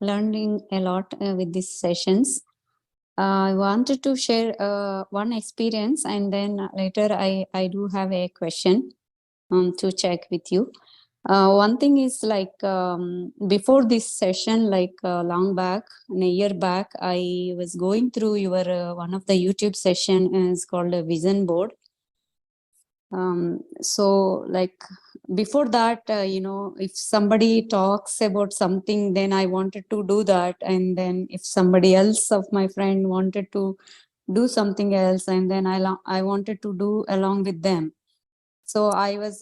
Speaker 7: Learning a lot with these sessions. I wanted to share one experience, and then later I do have a question to check with you. One thing is like before this session, like long back, a year back, I was going through your one of the YouTube session is called a vision board. So like before that, if somebody talks about something, then I wanted to do that. And then if somebody else of my friend wanted to do something else, and then I wanted to do along with them. So I was,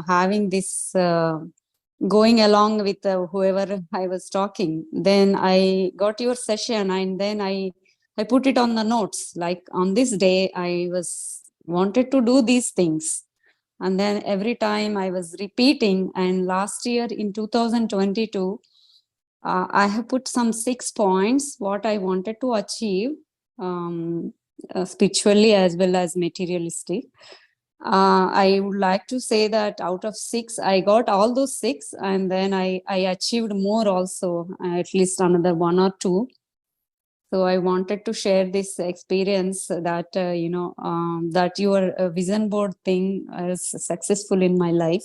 Speaker 7: having this going along with whoever I was talking. Then I got your session, and then I put it on the notes. Like on this day, I wanted to do these things. And then every time I was repeating. And last year in 2022, I have put some 6 points what I wanted to achieve spiritually as well as materialistic. I would like to say that out of 6, I got all those 6, and then I achieved more also, at least another 1 or 2. So I wanted to share this experience that, that your vision board thing is successful in my life.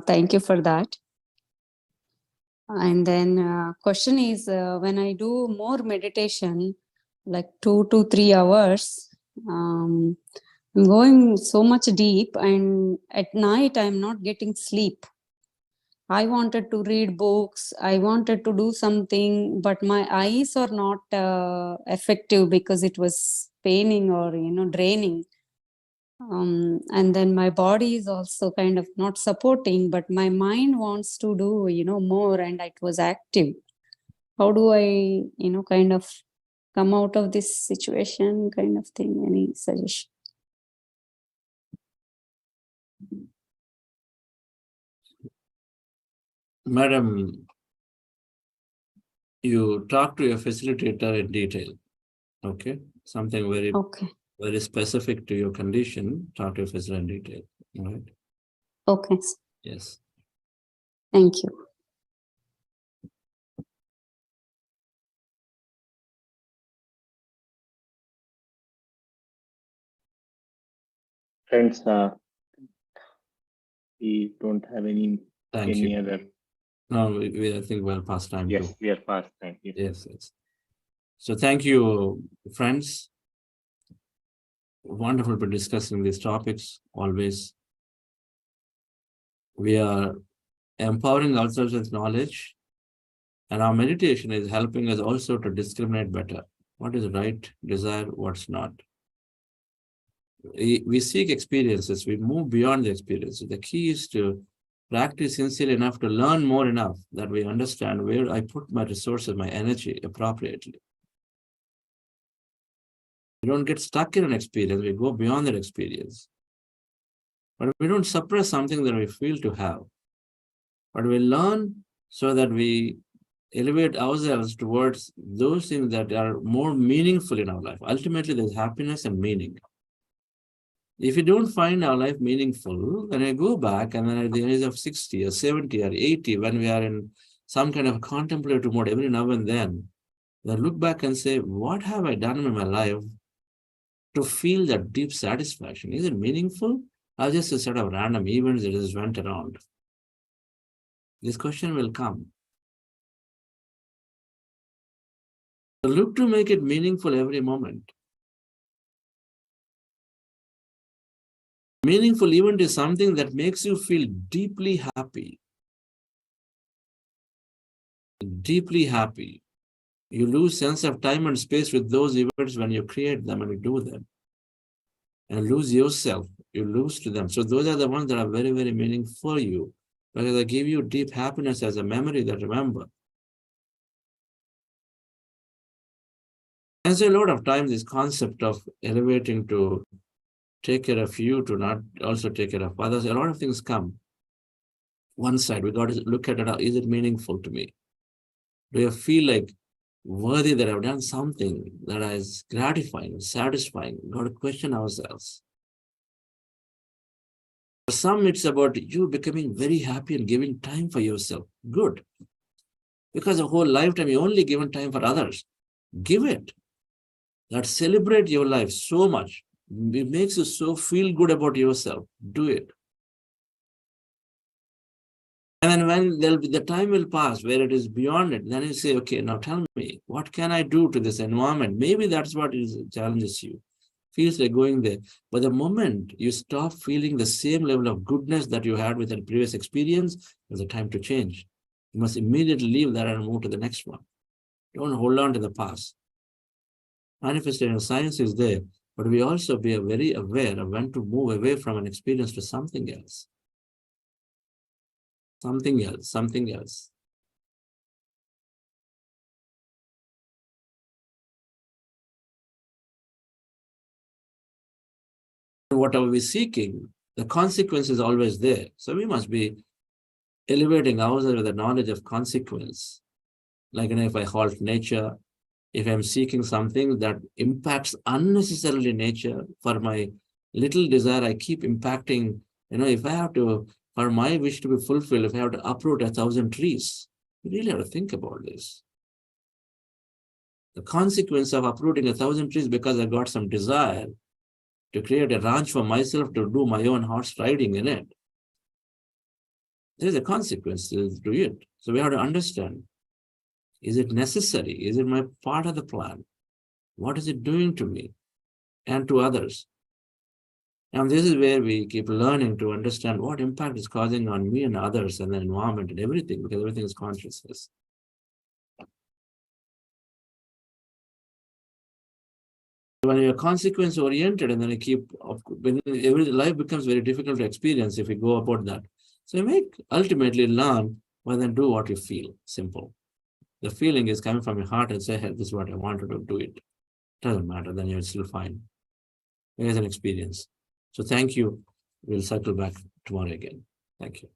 Speaker 7: Thank you for that. And then question is, when I do more meditation, like 2 to 3 hours, I'm going so much deep, and at night I'm not getting sleep. I wanted to read books, I wanted to do something, but my eyes are not effective because it was paining or, draining. And then my body is also kind of not supporting, but my mind wants to do, more, and it was active. How do I, kind of come out of this situation kind of thing? Any suggestion?
Speaker 5: Madam, you talk to your facilitator in detail, okay? Something very specific to your condition, talk to your facilitator in detail, right?
Speaker 7: Okay.
Speaker 5: Yes.
Speaker 7: Thank you.
Speaker 4: Friends, we don't have any
Speaker 5: Thank you.
Speaker 4: other.
Speaker 5: No, I think we're past time
Speaker 4: Yes,
Speaker 5: too.
Speaker 4: we are past time.
Speaker 5: Yes, yes. So thank you, friends. Wonderful to discussing these topics always. We are empowering ourselves with knowledge, and our meditation is helping us also to discriminate better. What is right desire, what's not. We seek experiences, we move beyond the experiences. The key is to practice sincerely enough to learn more enough that we understand where I put my resources, my energy appropriately. We don't get stuck in an experience, we go beyond that experience. But we don't suppress something that we feel to have. But we learn so that we elevate ourselves towards those things that are more meaningful in our life. Ultimately, there's happiness and meaning. If you don't find our life meaningful, then I go back and then at the age of 60 or 70 or 80, when we are in some kind of contemplative mode every now and then look back and say, what have I done in my life to feel that deep satisfaction? Is it meaningful? Or just a set of random events that just went around? This question will come. So look to make it meaningful every moment. Meaningful event is something that makes you feel deeply happy. Deeply happy. You lose sense of time and space with those events when you create them and you do them. And lose yourself, you lose to them. So those are the ones that are very, very meaningful for you, because they give you deep happiness as a memory that remember. And so a lot of times this concept of elevating to take care of you, to not also take care of others, a lot of things come. One side, we got to look at it, is it meaningful to me? Do you feel like worthy that I've done something that is gratifying, satisfying? We've got to question ourselves. For some, it's about you becoming very happy and giving time for yourself. Good. Because a whole lifetime you only given time for others. Give it. That celebrate your life so much. It makes you so feel good about yourself. Do it. And then when the time will pass where it is beyond it, then you say, okay, now tell me, what can I do to this environment? Maybe that's what challenges you. Feels like going there. But the moment you stop feeling the same level of goodness that you had with that previous experience, there's a time to change. You must immediately leave that and move to the next one. Don't hold on to the past. Manifestation science is there, but we also be very aware of when to move away from an experience to something else. Something else, something else. Whatever we're seeking, the consequence is always there. So we must be elevating ourselves with the knowledge of consequence. Like, if I halt nature, if I'm seeking something that impacts unnecessarily nature, for my little desire, I keep impacting, if I have to, for my wish to be fulfilled, if I have to uproot 1,000 trees, you really have to think about this. The consequence of uprooting 1,000 trees because I got some desire to create a ranch for myself to do my own horse riding in it. There's a consequence to it. So we have to understand, is it necessary? Is it my part of the plan? What is it doing to me and to others? And this is where we keep learning to understand what impact is causing on me and others and the environment and everything, because everything is consciousness. When you're consequence oriented and then you keep, when every life becomes very difficult to experience if you go about that. So you ultimately learn, well, then do what you feel. Simple. The feeling is coming from your heart and say, hey, this is what I want to do it. Doesn't matter, then you're still fine. It is an experience. So thank you. We'll circle back tomorrow again. Thank you.